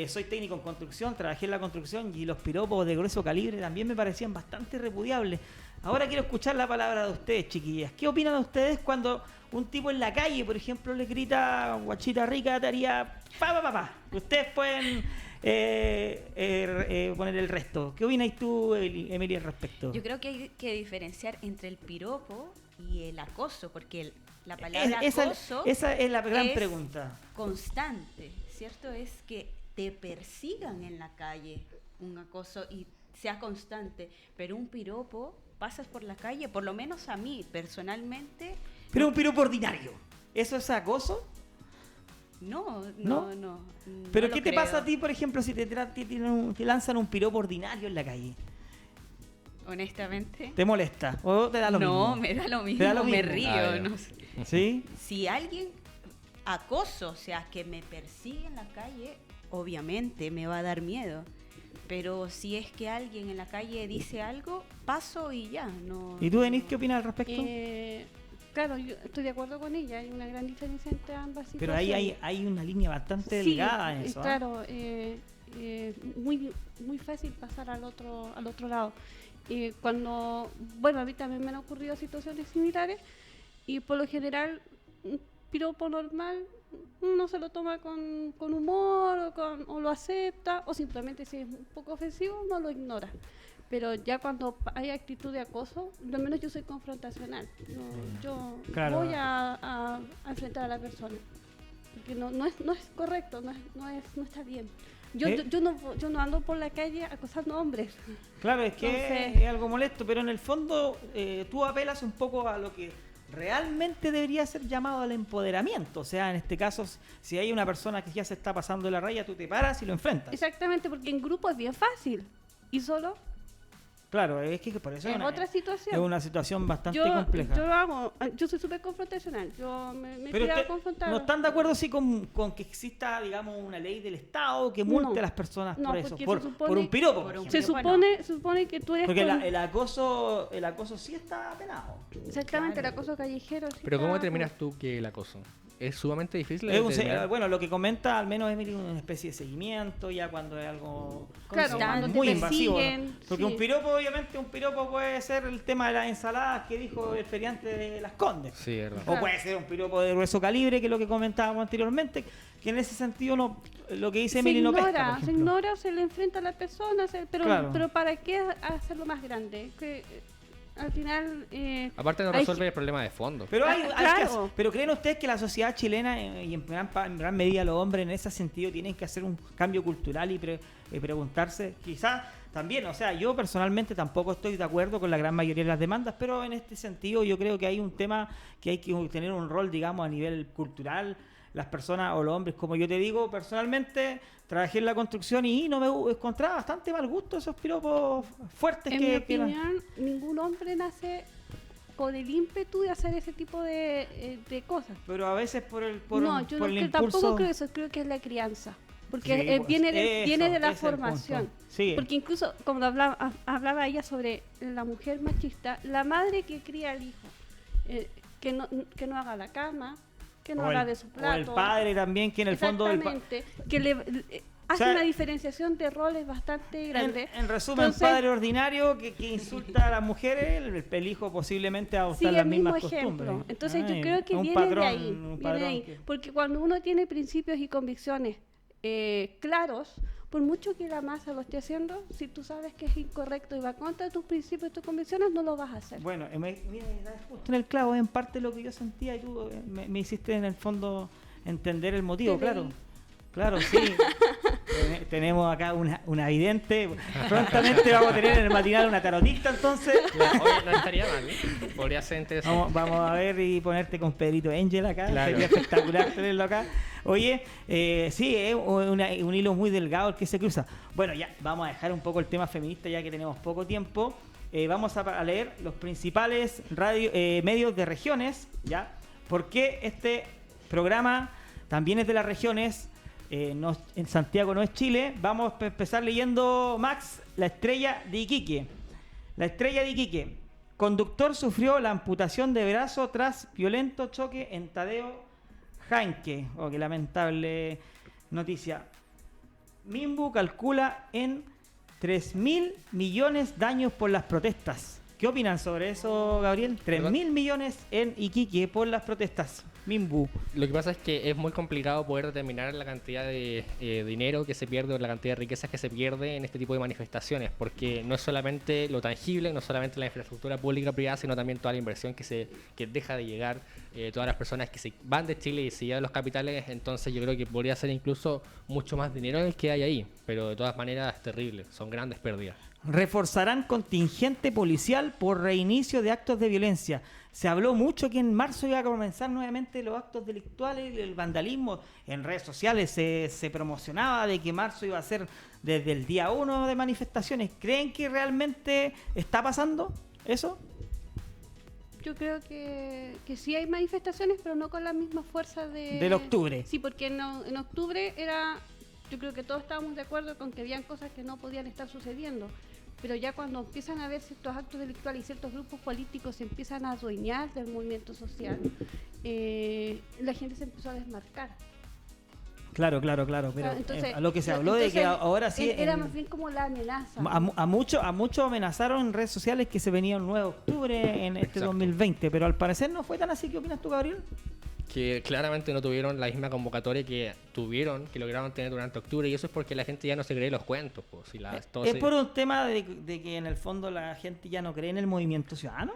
Soy técnico en construcción, trabajé en la construcción y los piropos de grueso calibre también me parecían bastante repudiables. Ahora quiero escuchar la palabra de ustedes, chiquillas. ¿Qué opinan ustedes cuando un tipo en la calle, por ejemplo, le grita guachita rica, te haría pa? Ustedes pueden poner el resto. ¿Qué opináis tú, Emilia, al respecto?
Yo creo que hay que diferenciar entre el piropo y el acoso, porque la palabra
esa
acoso
es la gran
es
pregunta.
constante, ¿cierto? Es que te persigan en la calle, un acoso y sea constante, pero un piropo, pasas por la calle, por lo menos a mí personalmente.
Pero un piropo ordinario, ¿eso es acoso?
No.
¿Pero
no
qué
lo
te
creo.
pasa a ti, por ejemplo, si te lanzan un piropo ordinario en la calle?
Honestamente.
¿Te molesta? ¿O te da lo mismo?
No, me da lo mismo,
¿Te da lo
me
mismo?
río.
Ah, ya.
No sé.
¿Sí?
Si alguien acoso, o sea, que me persigue en la calle, obviamente me va a dar miedo. Pero si es que alguien en la calle dice algo, paso y ya. No,
¿Y tú, Denise,
no.
qué opinas al respecto?
Claro, yo estoy de acuerdo con ella, hay una gran diferencia entre ambas situaciones.
Pero ahí hay una línea bastante delgada en eso.
Claro, muy fácil pasar al otro lado. Cuando, bueno, a mí también me han ocurrido situaciones similares y por lo general un piropo normal uno se lo toma con humor o lo acepta, o simplemente si es un poco ofensivo uno lo ignora. Pero ya cuando hay actitud de acoso, al menos yo soy confrontacional. Yo
Claro.
voy a enfrentar a la persona. Porque no es correcto, no está bien. Yo no ando por la calle acosando hombres.
Claro, es que
Entonces-
es algo molesto, pero en el fondo tú apelas un poco a lo que realmente debería ser llamado al empoderamiento. O sea, en este caso, si hay una persona que ya se está pasando de la raya, tú te paras y lo enfrentas.
Exactamente, porque en grupo es bien fácil. Y solo
Claro, es que por eso
en otra situación.
es una situación bastante
yo
compleja.
yo soy súper confrontacional. Yo me
Pero
tiro a
usted
confrontar.
¿no están de acuerdo sí con que exista, digamos, una ley del Estado que multe
No.
a las personas
No,
por eso?
porque
Por
se supone-
por un piropo.
por un
por
Se
ejemplo.
supone que tú eres
Porque
con-
el acoso sí está penado.
exactamente
Claro.
el acoso callejero. sí
Pero ¿cómo
está-
determinas tú que el acoso? Es sumamente difícil de
Es
determinar.
bueno, lo que comenta al menos Emily, una especie de seguimiento, ya cuando es algo
Claro, cuando te
muy invasivo. ¿no?
persiguen,
Porque
sí.
un piropo puede ser el tema de las ensaladas que dijo el feriante de Las Condes.
Sí, es verdad.
O puede ser un piropo de grueso calibre, que es lo que comentábamos anteriormente, que en ese sentido lo que dice
Se
Emily no pesca,
ignora,
por
se
ejemplo.
ignora, se le enfrenta a la persona,
Claro.
pero ¿para qué hacerlo más grande? Que al final
Aparte no
hay
resuelve el problema de fondo.
Pero
claro.
pero ¿creen ustedes que la sociedad chilena y en gran medida los hombres en ese sentido tienen que hacer un cambio cultural y preguntarse, quizás también, o sea, yo personalmente tampoco estoy de acuerdo con la gran mayoría de las demandas, pero en este sentido yo creo que hay un tema que hay que tener un rol, digamos, a nivel cultural, las personas o los hombres, como yo te digo, personalmente trabajé en la construcción y no me encontraba bastante mal gusto esos piropos fuertes
en mi
que
opinión, ningún hombre nace con el ímpetu de hacer ese tipo de cosas.
pero a veces por el
No, yo
por el impulso.
tampoco creo eso, creo que es la crianza. Porque
Sí, pues,
viene de la
ese es el
formación.
punto. Sí.
Porque incluso, como hablaba ella sobre la mujer machista, la madre que cría al hijo, que no haga la cama, que no haga de su plato.
O el padre también, que en el fondo
Exactamente, que le hace
sea,
una diferenciación de roles bastante grande.
en resumen,
Entonces,
padre ordinario que insulta a las mujeres, el hijo posiblemente va a adoptar
sigue
las
el mismo
mismas
ejemplo.
costumbres.
Entonces yo
Ay,
creo que
un
viene
patrón,
de ahí.
un
Viene de
patrón
ahí.
que-
Porque cuando uno tiene principios y convicciones claros, por mucho que la masa lo esté haciendo, si tú sabes que es incorrecto y va contra tus principios y tus convicciones, no lo vas a hacer.
Bueno, mira, das justo en el clavo, en parte lo que yo sentía y tú me hiciste en el fondo entender el motivo,
Te
claro.
leí.
Claro, sí. Tenemos acá una vidente. Prontamente vamos a tener en el matinal una tarotista, entonces.
Oye, no estaría mal, ¿eh? Podría ser interesante.
Vamos a ver y ponerte con Pedrito Angel acá.
Claro.
Sería espectacular tenerlo acá. Oye, sí, es un hilo muy delgado el que se cruza. Bueno, ya vamos a dejar un poco el tema feminista ya que tenemos poco tiempo. Vamos a leer los principales medios de regiones, ¿ya? Porque este programa también es de las regiones. En Santiago no es Chile. Vamos a empezar leyendo, Max, La Estrella de Iquique. La Estrella de Iquique. Conductor sufrió la amputación de brazo tras violento choque en Tadeo Jaenque. Oh, qué lamentable noticia. Minbu calcula en 3.000 millones daños por las protestas. ¿Qué opinan sobre eso, Gabriel? 3.000 millones en Iquique por las protestas. Minbu.
Lo que pasa es que es muy complicado poder determinar la cantidad de dinero que se pierde o la cantidad de riquezas que se pierde en este tipo de manifestaciones, porque no es solamente lo tangible, no es solamente la infraestructura pública privada, sino también toda la inversión que deja de llegar, todas las personas que se van de Chile y se llevan a los capitales. Entonces yo creo que podría ser incluso mucho más dinero el que hay ahí, pero de todas maneras es terrible, son grandes pérdidas.
Reforzarán contingente policial por reinicio de actos de violencia. Se habló mucho que en marzo iba a comenzar nuevamente los actos delictuales, el vandalismo. En redes sociales se promocionaba de que marzo iba a ser desde el día 1 de manifestaciones. ¿Creen que realmente está pasando eso?
yo creo que sí hay manifestaciones, pero no con la misma fuerza
del octubre.
Sí, porque en octubre yo creo que todos estábamos de acuerdo con que habían cosas que no podían estar sucediendo. Pero ya cuando empiezan a haber ciertos actos delictuales y ciertos grupos políticos se empiezan a adueñar del movimiento social, la gente se empezó a desmarcar.
Claro, pero
entonces,
a lo que se habló de que ahora sí...
Era más bien como la amenaza.
A muchos amenazaron en redes sociales que se venía un 9 de octubre en este
Exacto.
2020, pero al parecer no fue tan así. ¿Qué opinas tú, Gabriel?
Que claramente no tuvieron la misma convocatoria que lograron tener durante octubre, y eso es porque la gente ya no se cree los cuentos. Pues,
¿Es por un tema de que en el fondo la gente ya no cree en el movimiento ciudadano?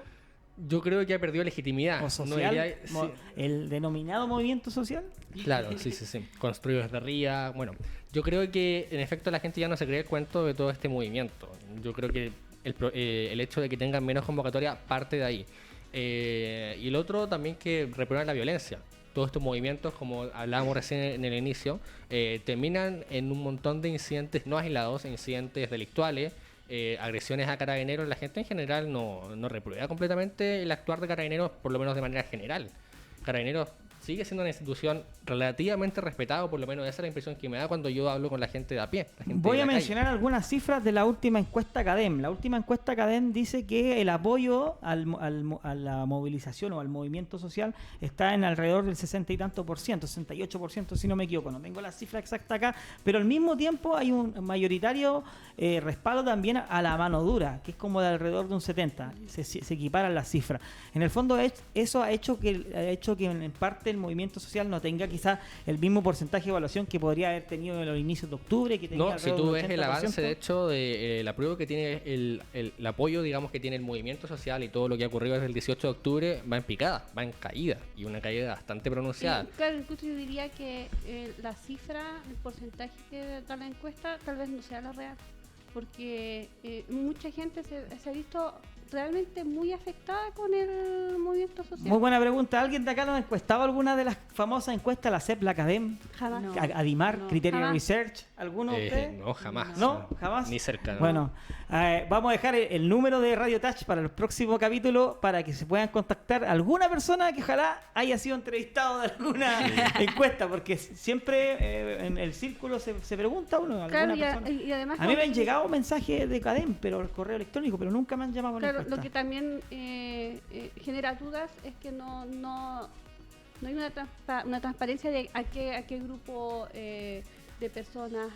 Yo creo que ha perdido legitimidad.
¿O social?
Sí.
¿El denominado movimiento social?
Claro, sí. Construidos desde arriba. Bueno, yo creo que en efecto la gente ya no se cree el cuento de todo este movimiento. Yo creo que el hecho de que tengan menos convocatoria parte de ahí. Y el otro también, que reprueban la violencia. Todos estos movimientos, como hablábamos recién en el inicio, terminan en un montón de incidentes no aislados, incidentes delictuales, agresiones a carabineros. La gente en general no reprueba completamente el actuar de carabineros, por lo menos de manera general. Carabineros sigue siendo una institución relativamente respetada, por lo menos esa es la impresión que me da cuando yo hablo con la gente de a pie.
Voy a mencionar algunas cifras de la última encuesta CADEM. La última encuesta CADEM dice que el apoyo a la movilización o al movimiento social está en alrededor del 60 y tanto por ciento, 68% si no me equivoco. No tengo la cifra exacta acá, pero al mismo tiempo hay un mayoritario respaldo también a la mano dura, que es como de alrededor de un 70%. Se equiparan las cifras. En el fondo eso ha hecho que en parte el movimiento social no tenga quizás el mismo porcentaje de evaluación que podría haber tenido en los inicios de octubre, que tenía
si tú ves el avance, de hecho, del apruebo que tiene el apoyo, digamos, que tiene el movimiento social y todo lo que ha ocurrido desde el 18 de octubre, va en picada, va en caída, y una caída bastante pronunciada.
Claro, incluso yo diría que la cifra, el porcentaje que da la encuesta, tal vez no sea la real, porque mucha gente se ha visto realmente muy afectada con el movimiento social.
Muy buena pregunta. ¿Alguien de acá nos ha encuestado alguna de las famosas encuestas, la CEP, la CADEM,
Jamás.
No.
Adimar,
No,
Criterio
jamás.
Research? ¿Alguno de ustedes?
No, jamás.
¿No? ¿Jamás?
Ni cerca. ¿no?
Bueno, vamos a dejar el número de Radio Touch para el próximo capítulo para que se puedan contactar alguna persona que ojalá haya sido entrevistado de alguna encuesta, porque siempre en el círculo se pregunta uno.
Claro,
Persona.
y además
A mí me han llegado mensajes de CADEM, pero el correo electrónico, pero nunca me han llamado a la
claro,
encuesta.
lo que también genera dudas es que no hay una transparencia de a qué grupo de personas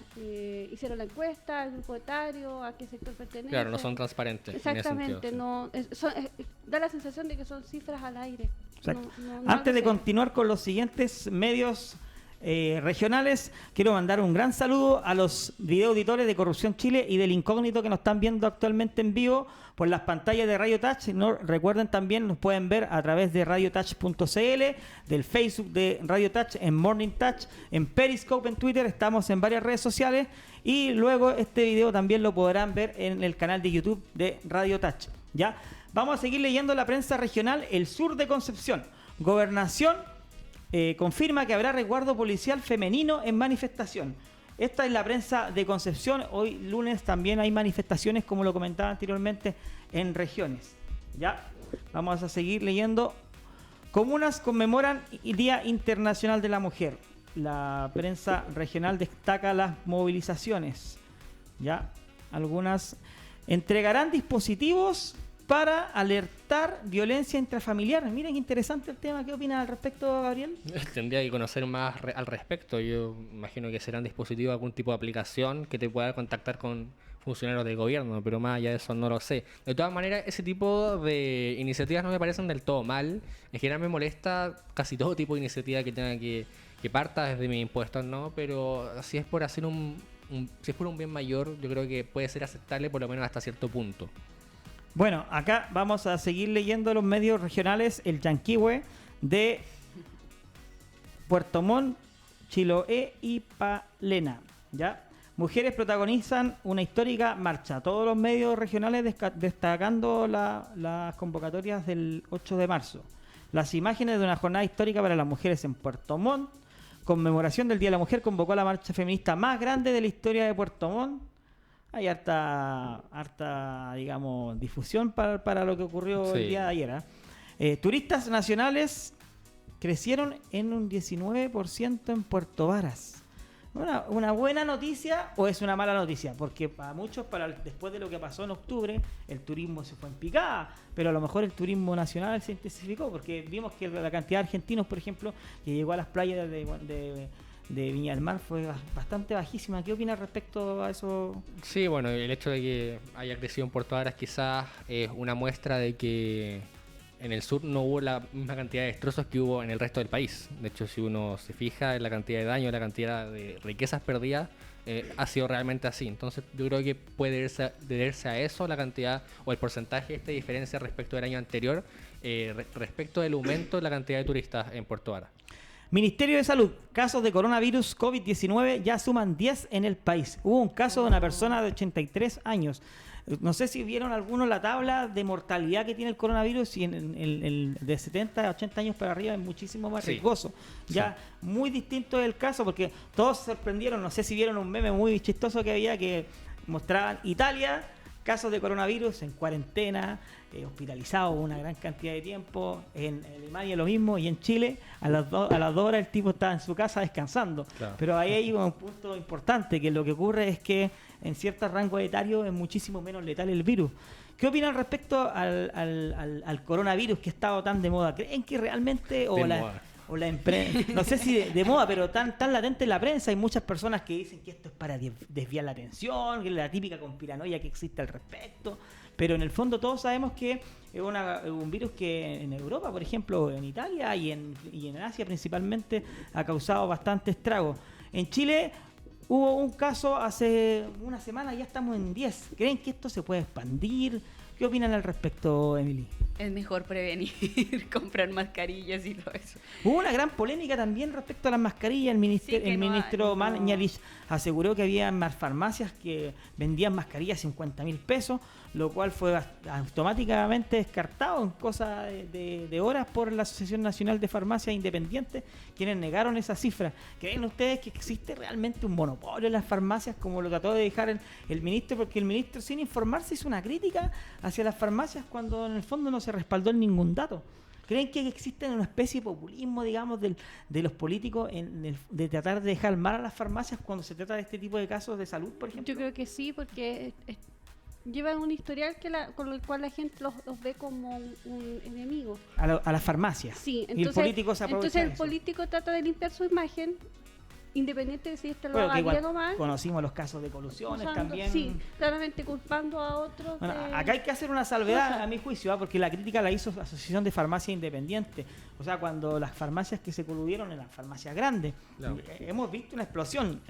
hicieron la encuesta, el grupo etario, a qué sector pertenece.
Claro, no son transparentes.
Exactamente,
en ese sentido,
da la sensación de que son cifras al aire.
Exacto.
No
Antes de
algo serio.
continuar con los siguientes medios regionales, quiero mandar un gran saludo a los video auditores de Corrupción Chile y del Incógnito que nos están viendo actualmente en vivo por las pantallas de Radio Touch. No, recuerden también, nos pueden ver a través de radiotouch.cl, del Facebook de Radio Touch, en Morning Touch, en Periscope, en Twitter, estamos en varias redes sociales, y luego este video también lo podrán ver en el canal de YouTube de Radio Touch. ¿Ya? Vamos a seguir leyendo la prensa regional. El sur de Concepción. Gobernación confirma que habrá resguardo policial femenino en manifestación. Esta es la prensa de Concepción. Hoy lunes también hay manifestaciones, como lo comentaba anteriormente, en regiones. Ya, vamos a seguir leyendo. Comunas conmemoran el Día Internacional de la Mujer. La prensa regional destaca las movilizaciones. Ya, algunas entregarán dispositivos para alertar violencia intrafamiliar. Miren qué interesante el tema. ¿Qué opinas al respecto, Gabriel?
Tendría que conocer más al respecto. Yo imagino que serán dispositivos, algún tipo de aplicación que te pueda contactar con funcionarios del gobierno, pero más allá de eso no lo sé. De todas maneras, ese tipo de iniciativas no me parecen del todo mal. En general me molesta casi todo tipo de iniciativa que tenga que parta desde mis impuestos, ¿no? Pero si es por hacer si es por un bien mayor, yo creo que puede ser aceptable, por lo menos hasta cierto punto.
Bueno, acá vamos a seguir leyendo los medios regionales. El Yanquihue de Puerto Montt, Chiloé y Palena. ¿Ya? Mujeres protagonizan una histórica marcha. Todos los medios regionales destacando las convocatorias del 8 de marzo. Las imágenes de una jornada histórica para las mujeres en Puerto Montt. Conmemoración del Día de la Mujer convocó a la marcha feminista más grande de la historia de Puerto Montt. Hay harta digamos, difusión para lo que ocurrió el día de ayer. Turistas nacionales crecieron en un 19% en Puerto Varas. ¿Una buena noticia o es una mala noticia? Porque para muchos, después de lo que pasó en octubre, el turismo se fue en picada, pero a lo mejor el turismo nacional se intensificó, porque vimos que la cantidad de argentinos, por ejemplo, que llegó a las playas de Viña del Mar fue bastante bajísima. ¿Qué opinas respecto a eso?
Sí, bueno, el hecho de que haya crecido en Puerto Varas quizás es una muestra de que en el sur no hubo la misma cantidad de destrozos que hubo en el resto del país. De hecho, si uno se fija en la cantidad de daño, la cantidad de riquezas perdidas, ha sido realmente así. Entonces, yo creo que puede deberse a eso la cantidad o el porcentaje de esta diferencia respecto del año anterior, respecto del aumento de la cantidad de turistas en Puerto Varas.
Ministerio de Salud, casos de coronavirus COVID-19 ya suman 10 en el país. Hubo un caso de una persona de 83 años. No sé si vieron algunos la tabla de mortalidad que tiene el coronavirus y de 70 a 80 años para arriba es muchísimo más riesgoso. Ya muy distinto es el caso porque todos se sorprendieron. No sé si vieron un meme muy chistoso que había que mostraban Italia, casos de coronavirus en cuarentena, hospitalizados una gran cantidad de tiempo. En Alemania lo mismo y en Chile a las 2 horas el tipo estaba en su casa descansando. Claro. Pero ahí hay un punto importante, que lo que ocurre es que en ciertos rangos etarios es muchísimo menos letal el virus. ¿Qué opinan respecto al coronavirus que ha estado tan de moda? ¿Creen que realmente no sé si de moda, pero tan latente en la prensa? Hay muchas personas que dicen que esto es para desviar la atención, que es la típica conspiranoia que existe al respecto, pero en el fondo todos sabemos que es un virus que en Europa, por ejemplo, en Italia y en Asia principalmente, ha causado bastante estrago. En Chile hubo un caso hace una semana, ya estamos en 10. ¿Creen que esto se puede expandir? ¿Qué opinan al respecto, Emily?
Es mejor prevenir, comprar mascarillas y todo eso.
Hubo una gran polémica también respecto a las mascarillas. El ministro Mañalich aseguró que había más farmacias que vendían mascarillas a 50.000 pesos, lo cual fue automáticamente descartado en cosa de horas por la Asociación Nacional de Farmacias Independientes, quienes negaron esa cifra. ¿Creen ustedes que existe realmente un monopolio en las farmacias, como lo trató de dejar el ministro? Porque el ministro, sin informarse, hizo una crítica hacia las farmacias cuando en el fondo no se respaldó en ningún dato. ¿Creen que existe una especie de populismo, digamos, de los políticos de tratar de dejar mal a las farmacias cuando se trata de este tipo de casos de salud, por ejemplo?
Yo creo que sí, porque llevan un historial con el cual la gente los ve como un enemigo.
A las farmacias.
Sí, entonces,
y el político se aprovecha
entonces el
de eso.
político trata de limpiar su imagen, independiente de si esto lo haga bien o mal.
Conocimos los casos de colusiones también.
Sí, claramente culpando a otros.
Bueno, acá hay que hacer una salvedad, a mi juicio, porque la crítica la hizo la Asociación de Farmacia Independiente. O sea, cuando las farmacias que se coludieron eran farmacias grandes. No. Hemos visto una explosión.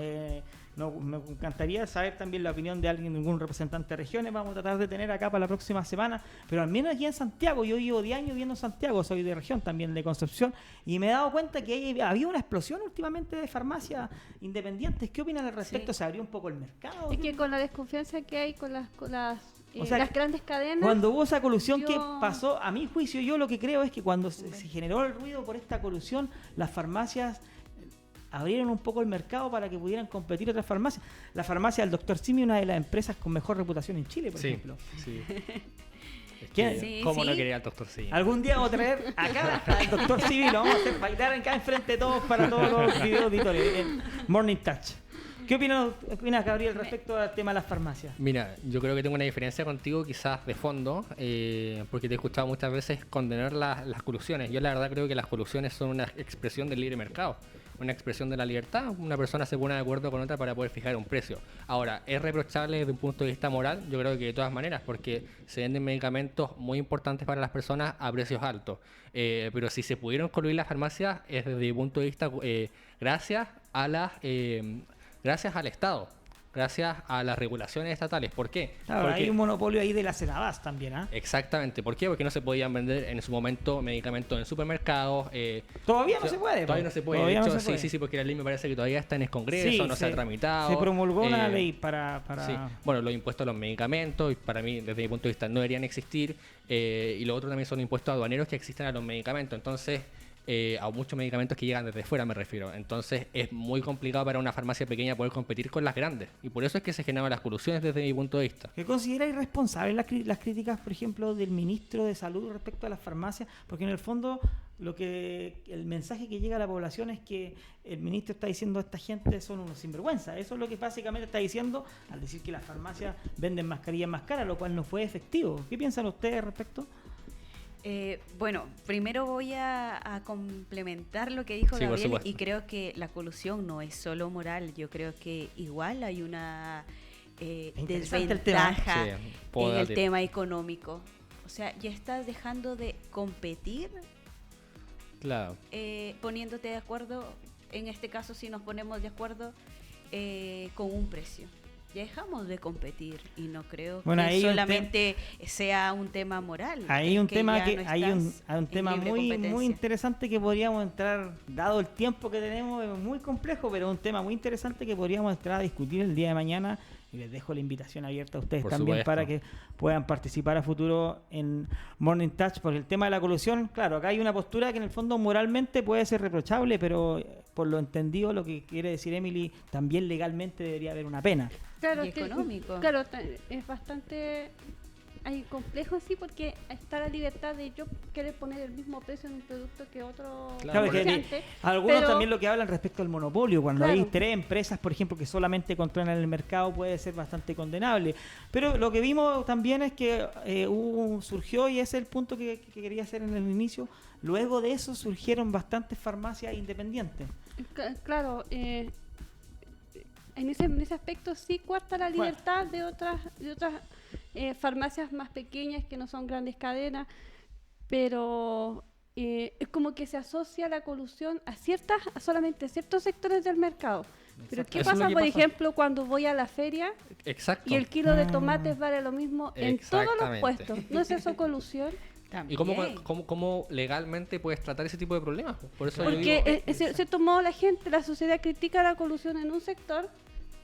Me encantaría saber también la opinión de algún representante de regiones. Vamos a tratar de tener acá para la próxima semana. Pero al menos aquí en Santiago, yo llevo 10 años viviendo en Santiago, soy de región también, de Concepción, y me he dado cuenta que había una explosión últimamente de farmacias independientes. ¿Qué opinan al respecto? ¿Se abrió un poco el mercado?
Es que con la desconfianza que hay con las grandes cadenas.
Cuando hubo esa colusión, ¿qué pasó? A mi juicio, yo lo que creo es que cuando se generó el ruido por esta colusión, las farmacias abrieron un poco el mercado para que pudieran competir otras farmacias. La farmacia del Dr. Simi, una de las empresas con mejor reputación en Chile, por ejemplo.
Sí.
¿Cómo
no quería al Dr. Simi?
Algún día vamos a traer acá al Dr. Simi, lo vamos a hacer bailar acá enfrente de todos para todos los video auditores en Morning Touch. ¿Qué opinas, Gabriel, respecto al tema de las farmacias?
Mira, yo creo que tengo una diferencia contigo quizás de fondo, porque te he escuchado muchas veces condenar las colusiones. Yo la verdad creo que las colusiones son una expresión del libre mercado, una expresión de la libertad. Una persona se pone de acuerdo con otra para poder fijar un precio. Ahora, ¿es reprochable desde un punto de vista moral? Yo creo que de todas maneras, porque se venden medicamentos muy importantes para las personas a precios altos. Pero si se pudieron coluir las farmacias es desde mi punto de vista gracias al Estado, gracias a las regulaciones estatales. ¿Por qué?
Claro, hay un monopolio ahí de la Senabas también, ¿ah?
Exactamente. ¿Por qué? Porque no se podían vender en su momento medicamentos en supermercados.
Todavía no se puede.
Todavía no se puede. De hecho, sí, porque la ley me parece que todavía está en el Congreso, no se ha tramitado.
Se promulgó una ley para...
Sí. Bueno, los impuestos a los medicamentos, para mí, desde mi punto de vista, no deberían existir. Y lo otro también son impuestos aduaneros que existen a los medicamentos. Entonces, a muchos medicamentos que llegan desde fuera, me refiero. Entonces es muy complicado para una farmacia pequeña poder competir con las grandes. Y por eso es que se generan las colusiones desde mi punto de vista.
¿Qué considera irresponsable las críticas, por ejemplo, del ministro de Salud respecto a las farmacias? Porque en el fondo el mensaje que llega a la población es que el ministro está diciendo esta gente son unos sinvergüenza. Eso es lo que básicamente está diciendo al decir que las farmacias venden mascarillas más caras, lo cual no fue efectivo. ¿Qué piensan ustedes al respecto?
Bueno, primero voy a complementar lo que dijo
Sí, por
Gabriel,
supuesto.
y creo que la colusión no es solo moral. Yo creo que igual hay una
Interesante el tema.
desventaja
Sí, puedo
en el
debatir.
tema económico. O sea, ya estás dejando de competir
Claro.
poniéndote de acuerdo, en este caso si nos ponemos de acuerdo con un precio. Ya dejamos de competir y no creo
Bueno,
que
ahí un
solamente sea un tema moral.
Hay
es
un tema
ya
que
no
hay un
estás
tema
en libre
muy
competencia.
interesante que podríamos entrar, dado el tiempo que tenemos, es muy complejo, pero es un tema muy interesante que podríamos entrar a discutir el día de mañana, y les dejo la invitación abierta a ustedes
Por
también
supuesto.
para que puedan participar a futuro en Morning Touch, porque el tema de la colusión, claro, acá hay una postura que en el fondo moralmente puede ser reprochable, pero por lo entendido, lo que quiere decir Emily, también legalmente debería haber una pena.
Claro,
Y
es que-
económico.
Claro, es bastante complejo, sí, porque está la libertad de yo querer poner el mismo precio en un producto que otro
Claro,
que
comerciante,
algunos
pero-
también lo que hablan respecto al monopolio, cuando
Claro.
hay 3 empresas, por ejemplo, que solamente controlan el mercado, puede ser bastante condenable. Pero lo que vimos también es que surgió, y ese es el punto que quería hacer en el inicio, luego de eso surgieron bastantes farmacias independientes.
Claro, en ese aspecto sí cuarta la libertad de otras farmacias más pequeñas que no son grandes cadenas, pero es como que se asocia la colusión a solamente ciertos sectores del mercado. Pero ¿qué
Eso es lo
pasa,
que
por
pasa.
ejemplo, cuando voy a la feria
Exacto.
y el kilo de tomates vale lo mismo en todos los
Exactamente.
puestos? ¿No es eso colusión?
¿Y cómo legalmente puedes tratar ese tipo de problemas? Por eso yo
Porque
digo,
en cierto modo la sociedad critica la colusión en un sector,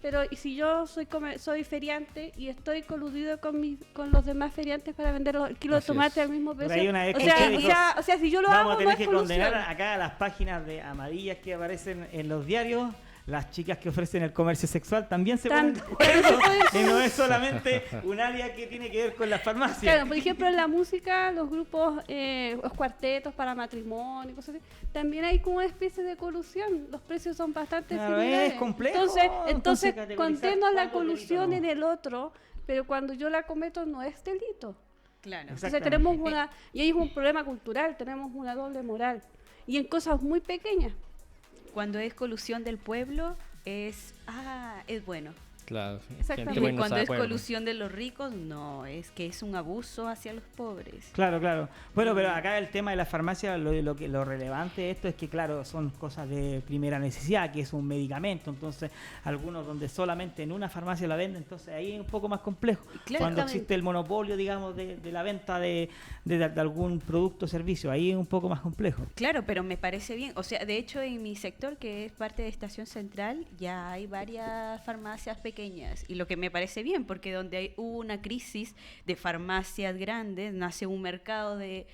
pero y si yo soy feriante y estoy coludido con los demás feriantes para vender el kilo de
Así
tomate
es.
al mismo
Por
precio,
ahí una vez
o
que
sea,
usted dijo,
o sea, si yo lo
vamos
hago
a
no
tener
es
que
colusión.
condenar acá a las páginas de amarillas que aparecen en los diarios. Las chicas que ofrecen el comercio sexual también se ponen de acuerdo, y no es solamente un área que tiene que ver con las farmacias.
Claro, por ejemplo, en la música, los grupos, los cuartetos para matrimonio y cosas así, también hay como una especie de colusión. Los precios son bastante
Claro,
similares.
es complejo,
Entonces
entonces categorizar
condeno la
cuándo es delito o
colusión
no.
en el otro, pero cuando yo la cometo no es delito.
Claro.
Exacto.
Entonces tenemos y ahí es un problema cultural, tenemos una doble moral. Y en cosas muy pequeñas.
Cuando es colusión del pueblo, es bueno.
claro, sí.
Exactamente.
Gente
Y
buena no
cuando
está de
es
acuerdo.
colusión de los ricos, no, es que es un abuso hacia los pobres.
Claro, claro. Bueno, pero acá el tema de la farmacia, lo relevante de esto es que, claro, son cosas de primera necesidad, que es un medicamento. Entonces, algunos donde solamente en una farmacia la venden, entonces ahí es un poco más complejo.
Claro.
Cuando
Exactamente.
existe el monopolio, digamos, de la venta de algún producto o servicio, ahí es un poco más complejo.
Claro, pero me parece bien. O sea, de hecho, en mi sector, que es parte de Estación Central, ya hay varias farmacias pequeñas. Y lo que me parece bien, porque donde hubo una crisis de farmacias grandes, nace un mercado de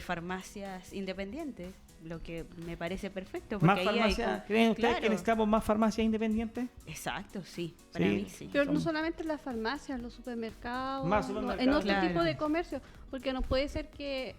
farmacias independientes. Lo que me parece perfecto. Porque
¿Más
ahí hay
farmacias? ¿Creen ustedes que
Claro.
necesitamos más farmacias independientes?
Exacto, sí. Para
Sí.
mí sí.
Pero no solamente en las farmacias, los supermercados,
Más supermercados.
en otro
Claro.
tipo de comercio, porque no puede ser que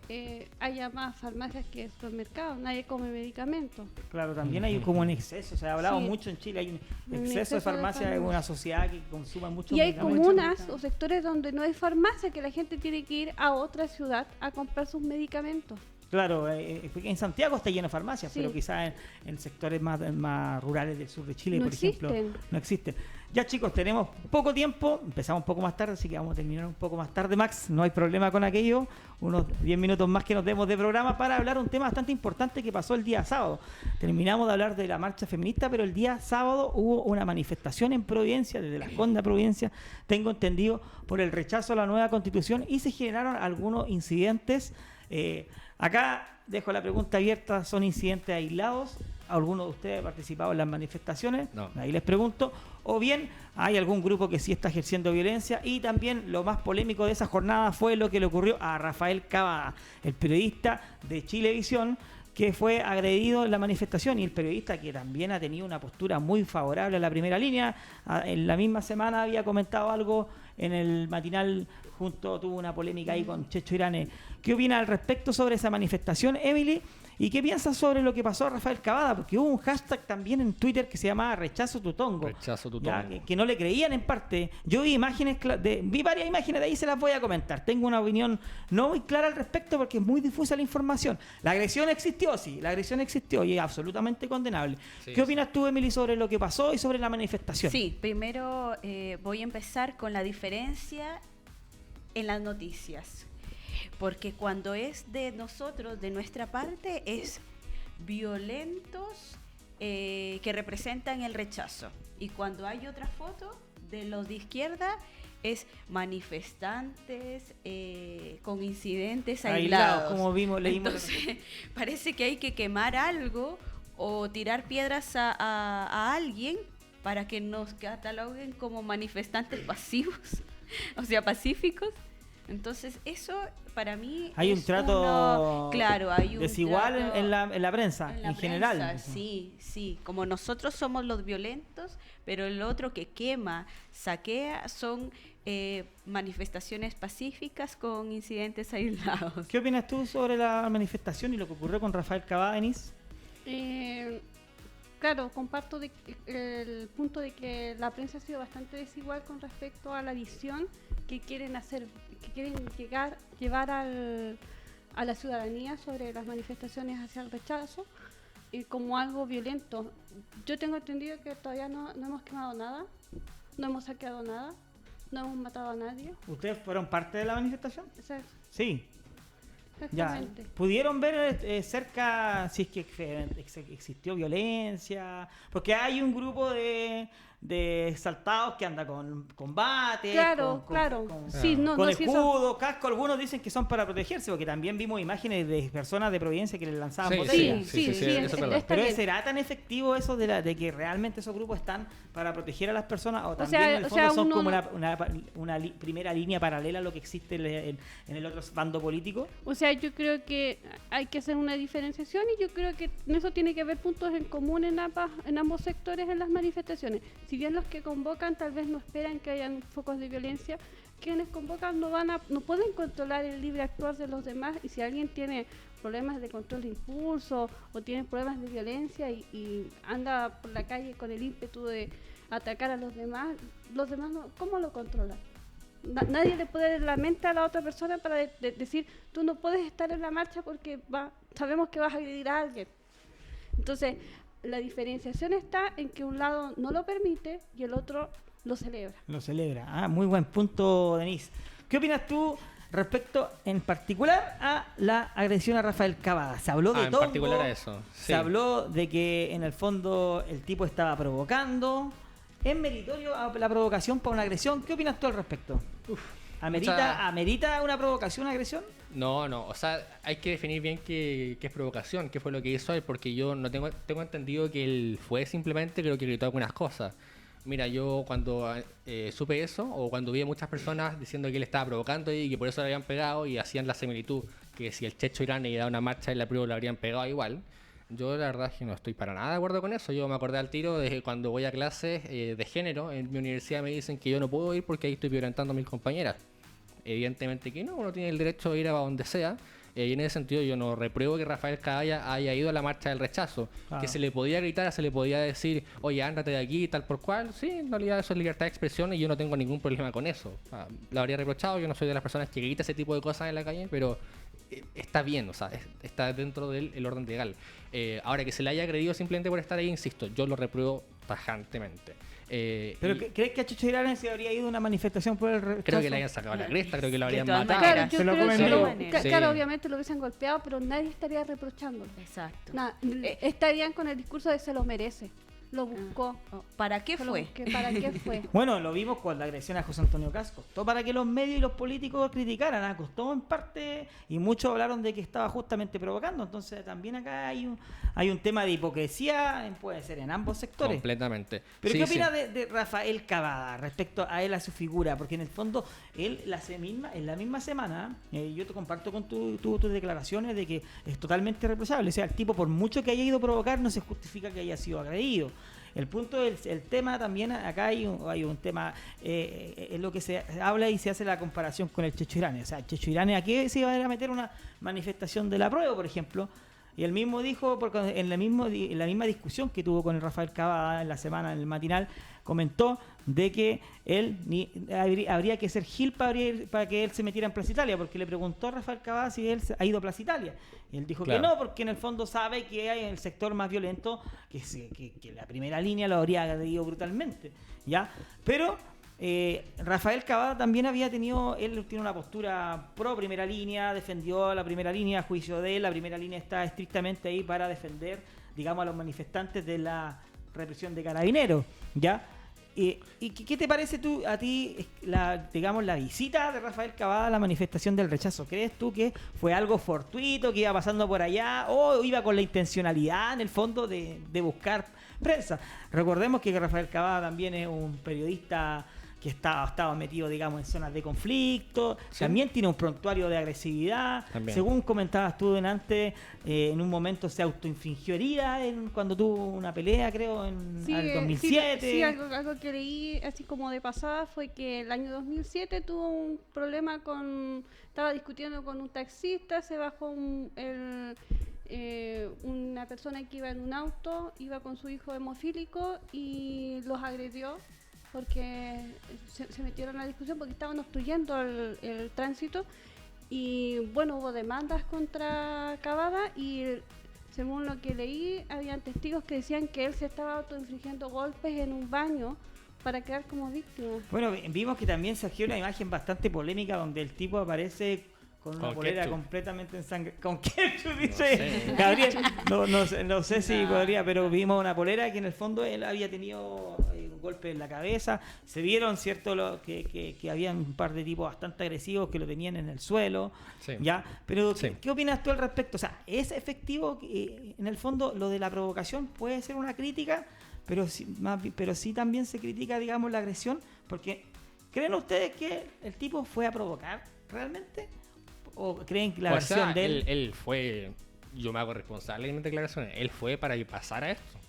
haya más farmacias que supermercados, nadie come medicamentos.
Claro, también hay como un exceso. Se ha hablado
Sí.
mucho en Chile, hay un
Un
exceso de
exceso de
farmacias en
farmacia.
una sociedad que consuma mucho
Y hay
medicamentos.
comunas o sectores donde no hay farmacia, que la gente tiene que ir a otra ciudad a comprar sus medicamentos.
Claro, en Santiago está lleno de farmacias,
Sí.
pero quizás en sectores más rurales del sur de Chile,
No
por ejemplo,
existen.
no existen. Ya chicos, tenemos poco tiempo, empezamos un poco más tarde, así que vamos a terminar un poco más tarde, Max, no hay problema con aquello, unos 10 minutos más que nos demos de programa para hablar un tema bastante importante que pasó el día sábado. Terminamos de hablar de la marcha feminista, pero el día sábado hubo una manifestación en Providencia, desde la Conda Providencia, tengo entendido, por el rechazo a la nueva constitución, y se generaron algunos incidentes. Acá dejo la pregunta abierta, ¿son incidentes aislados? ¿Alguno de ustedes ha participado en las manifestaciones?
No.
Ahí les pregunto. O bien, hay algún grupo que sí está ejerciendo violencia. Y también lo más polémico de esa jornada fue lo que le ocurrió a Rafael Cavada, el periodista de Chilevisión, que fue agredido en la manifestación, y el periodista, que también ha tenido una postura muy favorable a la primera línea, en la misma semana había comentado algo en el matinal, tuvo una polémica ahí con Checho Irane. ¿Qué opina al respecto sobre esa manifestación, Emily? ¿Y qué piensas sobre lo que pasó a Rafael Cavada? Porque hubo un hashtag también en Twitter que se llamaba Rechazo tu Tongo.
Rechazo tu
Ya,
tongo.
que no le creían en parte. Yo vi imágenes, vi varias imágenes de ahí, se las voy a comentar. Tengo una opinión no muy clara al respecto porque es muy difusa la información. La agresión existió, sí, la agresión existió y es absolutamente condenable.
Sí,
¿Qué opinas tú, Emily, sobre lo que pasó y sobre la manifestación?
Sí, primero voy a empezar con la diferencia en las noticias. Porque cuando es de nosotros, de nuestra parte, es violentos que representan el rechazo. Y cuando hay otra foto de los de izquierda, es manifestantes con incidentes aislados.
Como leímos.
Entonces, parece que hay que quemar algo o tirar piedras a alguien para que nos cataloguen como manifestantes pasivos, o sea, pacíficos. Entonces, eso para mí
hay
es
un trato
claro, hay un
desigual
trato
en la prensa,
en la
en general.
prensa, sí. Como nosotros somos los violentos, pero el otro que quema, saquea, son manifestaciones pacíficas con incidentes aislados.
¿Qué opinas tú sobre la manifestación y lo que ocurrió con Rafael Cavada, Denise?
Claro, comparto el punto de que la prensa ha sido bastante desigual con respecto a la visión que quieren hacer, que quieren llevar a la ciudadanía sobre las manifestaciones hacia el rechazo como algo violento. Yo tengo entendido que todavía no hemos quemado nada, no hemos saqueado nada, no hemos matado a nadie.
¿Ustedes fueron parte de la manifestación?
O sea,
Sí. Ya,
exactamente.
¿pudieron ver cerca si es que existió violencia? Porque hay un grupo de exaltados que anda con bate,
Claro. Sí, no,
con
no, sí, eso-
escudo, casco. Algunos dicen que son para protegerse, porque también vimos imágenes de personas de Providencia que les lanzaban
Sí,
botellas.
Sí,
eso es verdad.
está
Pero
bien.
¿será tan efectivo eso de que realmente esos grupos están para proteger a las personas? ¿O también
sea,
en el
o
fondo
sea,
son
uno
como
no-
una primera línea paralela a lo que existe en el otro bando político?
O sea, yo creo que hay que hacer una diferenciación y yo creo que eso tiene que haber puntos en común en ambos sectores en las manifestaciones. Si bien los que convocan tal vez no esperan que hayan focos de violencia, quienes convocan no pueden controlar el libre actuar de los demás, y si alguien tiene problemas de control de impulso o tiene problemas de violencia y anda por la calle con el ímpetu de atacar a los demás no, ¿cómo lo controlan? Nadie le puede dar la mente a la otra persona para decir, tú no puedes estar en la marcha porque sabemos que vas a agredir a alguien. Entonces, la diferenciación está en que un lado no lo permite y el otro lo celebra.
Lo celebra. Ah, muy buen punto, Denise. ¿Qué opinas tú respecto en particular a la agresión a Rafael Cavada? Se habló de
en
todo.
particular a eso. Sí.
Se habló de que en el fondo el tipo estaba provocando. ¿Es meritorio la provocación para una agresión? ¿Qué opinas tú al respecto? ¿Amerita una provocación, una agresión?
No, o sea, hay que definir bien qué es provocación, qué fue lo que hizo él, porque yo no tengo entendido que él fue simplemente, creo que gritó algunas cosas. Mira, yo cuando supe eso, o cuando vi a muchas personas diciendo que él estaba provocando y que por eso le habían pegado y hacían la similitud, que si el Checho Irane llegaba a una marcha y la prueba le habrían pegado igual, yo la verdad es que no estoy para nada de acuerdo con eso. Yo me acordé al tiro de cuando voy a clases de género, en mi universidad me dicen que yo no puedo ir porque ahí estoy violentando a mis compañeras. Evidentemente que no, uno tiene el derecho de ir a donde sea. Y en ese sentido yo no repruebo que Rafael Cavada haya ido a la marcha del rechazo.
Claro.
Que se le podía gritar, se le podía decir, oye, ándate de aquí, tal por cual. Sí, en realidad eso es libertad de expresión y yo no tengo ningún problema con eso. Lo habría reprochado, yo no soy de las personas que grita ese tipo de cosas en la calle, pero está bien, o sea, está dentro del orden legal. Ahora, que se le haya agredido simplemente por estar ahí, insisto, yo lo repruebo tajantemente.
¿Pero crees que a Checho Irane se habría ido a una manifestación por el rechazo?
Creo que le hayan sacado la cresta, creo que lo
De
habrían
todas
matado.
maneras.
Claro, yo
se lo
creo
comen
que
vivo.
Sí.
claro, obviamente lo hubiesen golpeado, pero nadie estaría reprochándolo.
Exacto.
Estarían con el discurso de se lo merece. Lo buscó.
¿Para qué
Yo lo
fue?
busqué, ¿para qué fue?
Bueno, lo vimos con la agresión a José Antonio Caz. Costó para que los medios y los políticos criticaran. Costó en parte, y muchos hablaron de que estaba justamente provocando. Entonces también acá hay un tema de hipocresía, puede ser en ambos sectores.
Completamente.
Pero
Sí,
¿qué
sí.
opina de Rafael Cavada respecto a él, a su figura? Porque en el fondo, él en la misma semana, yo te comparto con tus declaraciones de que es totalmente reprochable. O sea, el tipo, por mucho que haya ido a provocar, no se justifica que haya sido agredido. El punto del el tema también, acá hay un tema, es lo que se habla y se hace la comparación con el Checho Irane. O sea, el Checho Irane, ¿a qué se iba a ir a meter una manifestación del apruebo, por ejemplo? Y él mismo dijo, porque en la misma discusión que tuvo con el Rafael Cavada en la semana, en el matinal, comentó de que él habría que ser Gil para que él se metiera en Plaza Italia, porque le preguntó a Rafael Cavada si él ha ido a Plaza Italia. Y él dijo
Claro.
que no, porque en el fondo sabe que hay en el sector más violento que la primera línea lo habría agredido brutalmente, ¿ya? Pero Rafael Cavada también él tiene una postura pro primera línea, defendió la primera línea, a juicio de él, la primera línea está estrictamente ahí para defender, digamos, a los manifestantes de la represión de Carabineros, ¿ya? ¿Y qué te parece a ti, digamos, la visita de Rafael Cavada a la manifestación del rechazo? ¿Crees tú que fue algo fortuito, que iba pasando por allá, o iba con la intencionalidad, en el fondo, de buscar prensa? Recordemos que Rafael Cavada también es un periodista que estaba metido, digamos, en zonas de conflicto,
Sí.
también tiene un prontuario de agresividad,
También.
según comentabas tú antes, en un momento se autoinfligió herida cuando tuvo una pelea, creo, en el 2007.
Sí, algo que leí así como de pasada fue que el año 2007 tuvo un problema estaba discutiendo con un taxista, se bajó una persona que iba en un auto, iba con su hijo hemofílico y los agredió porque se metieron en la discusión porque estaban obstruyendo el tránsito y bueno, hubo demandas contra Cavada y según lo que leí, habían testigos que decían que él se estaba autoinfligiendo golpes en un baño para quedar como víctima.
Bueno, vimos que también surgió una imagen bastante polémica donde el tipo aparece con una
Con
polera
ketchup.
completamente ensangrada. ¿Con ketchup? Dice
sé.
Gabriel. No sé si podría, pero vimos una polera que en el fondo él había tenido un golpe en la cabeza. Se vieron, ¿cierto? Que había un par de tipos bastante agresivos que lo tenían en el suelo.
Sí.
¿Ya? Pero,
Sí.
¿qué opinas tú al respecto? O sea, ¿es efectivo? En el fondo, lo de la provocación puede ser una crítica, pero sí también se critica, digamos, la agresión, porque ¿creen ustedes que el tipo fue a provocar realmente? ¿O creen que la
O
versión
sea,
de él?
él fue, yo me hago responsable de mis declaraciones, él fue para que pasara esto.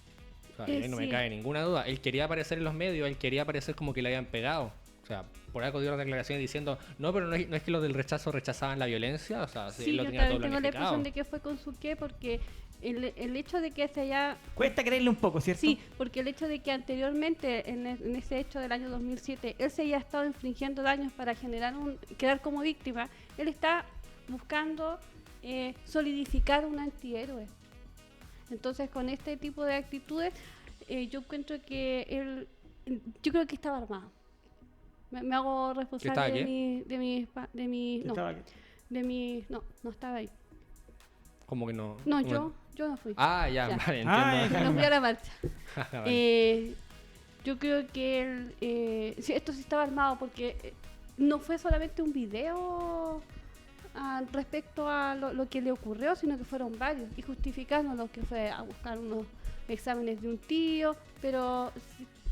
O sea, no me
Sí.
cabe ninguna duda. Él quería aparecer en los medios, él quería aparecer como que le habían pegado. O sea, por algo dio las declaraciones diciendo, no, pero no es que los del rechazo rechazaban la violencia, o sea,
Sí,
él lo
yo
tenía todo
también tengo la
planificado.
impresión de que fue con su qué, porque el hecho de que se haya...
Cuesta creerle un poco, ¿cierto?
Sí, porque el hecho de que anteriormente, en ese hecho del año 2007, él se haya estado infligiendo daños para quedar como víctima, él está buscando solidificar un antihéroe. Entonces, con este tipo de actitudes, yo encuentro que yo creo que estaba armado. Me hago responsable
¿Estaba
de
qué?
no estaba ahí.
Como que no.
No,
como-
yo no fui.
Ah, ya,
Ya.
vale,
Ah,
entiendo.
No fui a la marcha.
Vale.
Yo creo que sí, esto sí estaba armado porque no fue solamente un video respecto a lo que le ocurrió, sino que fueron varios y justificando lo que fue a buscar unos exámenes de un tío, pero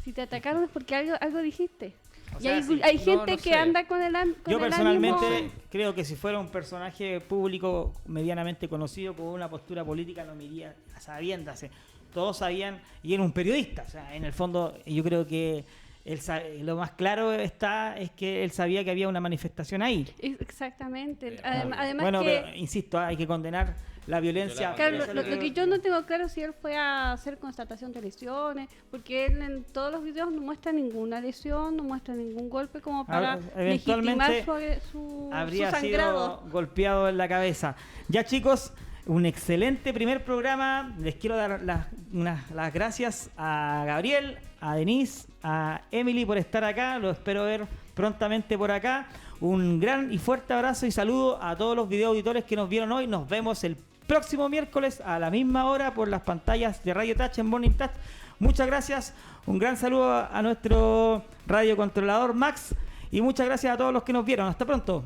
si te atacaron es porque algo dijiste.
O
Y
sea,
hay,
sí.
hay
No,
gente
no
que
sé.
anda con
Yo
el
personalmente
ánimo.
creo que si fuera un personaje público medianamente conocido con una postura política no me iría a sabiéndose. Todos sabían, y era un periodista. O sea, en el fondo yo creo que lo más claro es que él sabía que había una manifestación ahí.
Exactamente.
Obvio.
Además
Bueno,
que...
pero insisto, hay que condenar la violencia.
Claro,
Eso
lo que yo no tengo claro si él fue a hacer constatación de lesiones, porque él en todos los videos no muestra ninguna lesión, no muestra ningún golpe como para
Eventualmente
legitimar su
habría
sangrado.
sido golpeado en la cabeza. Ya, chicos, un excelente primer programa. Les quiero dar las gracias a Gabriel, a Denise, a Emily por estar acá. Lo espero ver prontamente por acá. Un gran y fuerte abrazo y saludo a todos los video auditores que nos vieron hoy. Nos vemos el próximo miércoles a la misma hora por las pantallas de Radio Touch en Morning Touch. Muchas gracias, un gran saludo a nuestro radiocontrolador Max y muchas gracias a todos los que nos vieron. Hasta pronto.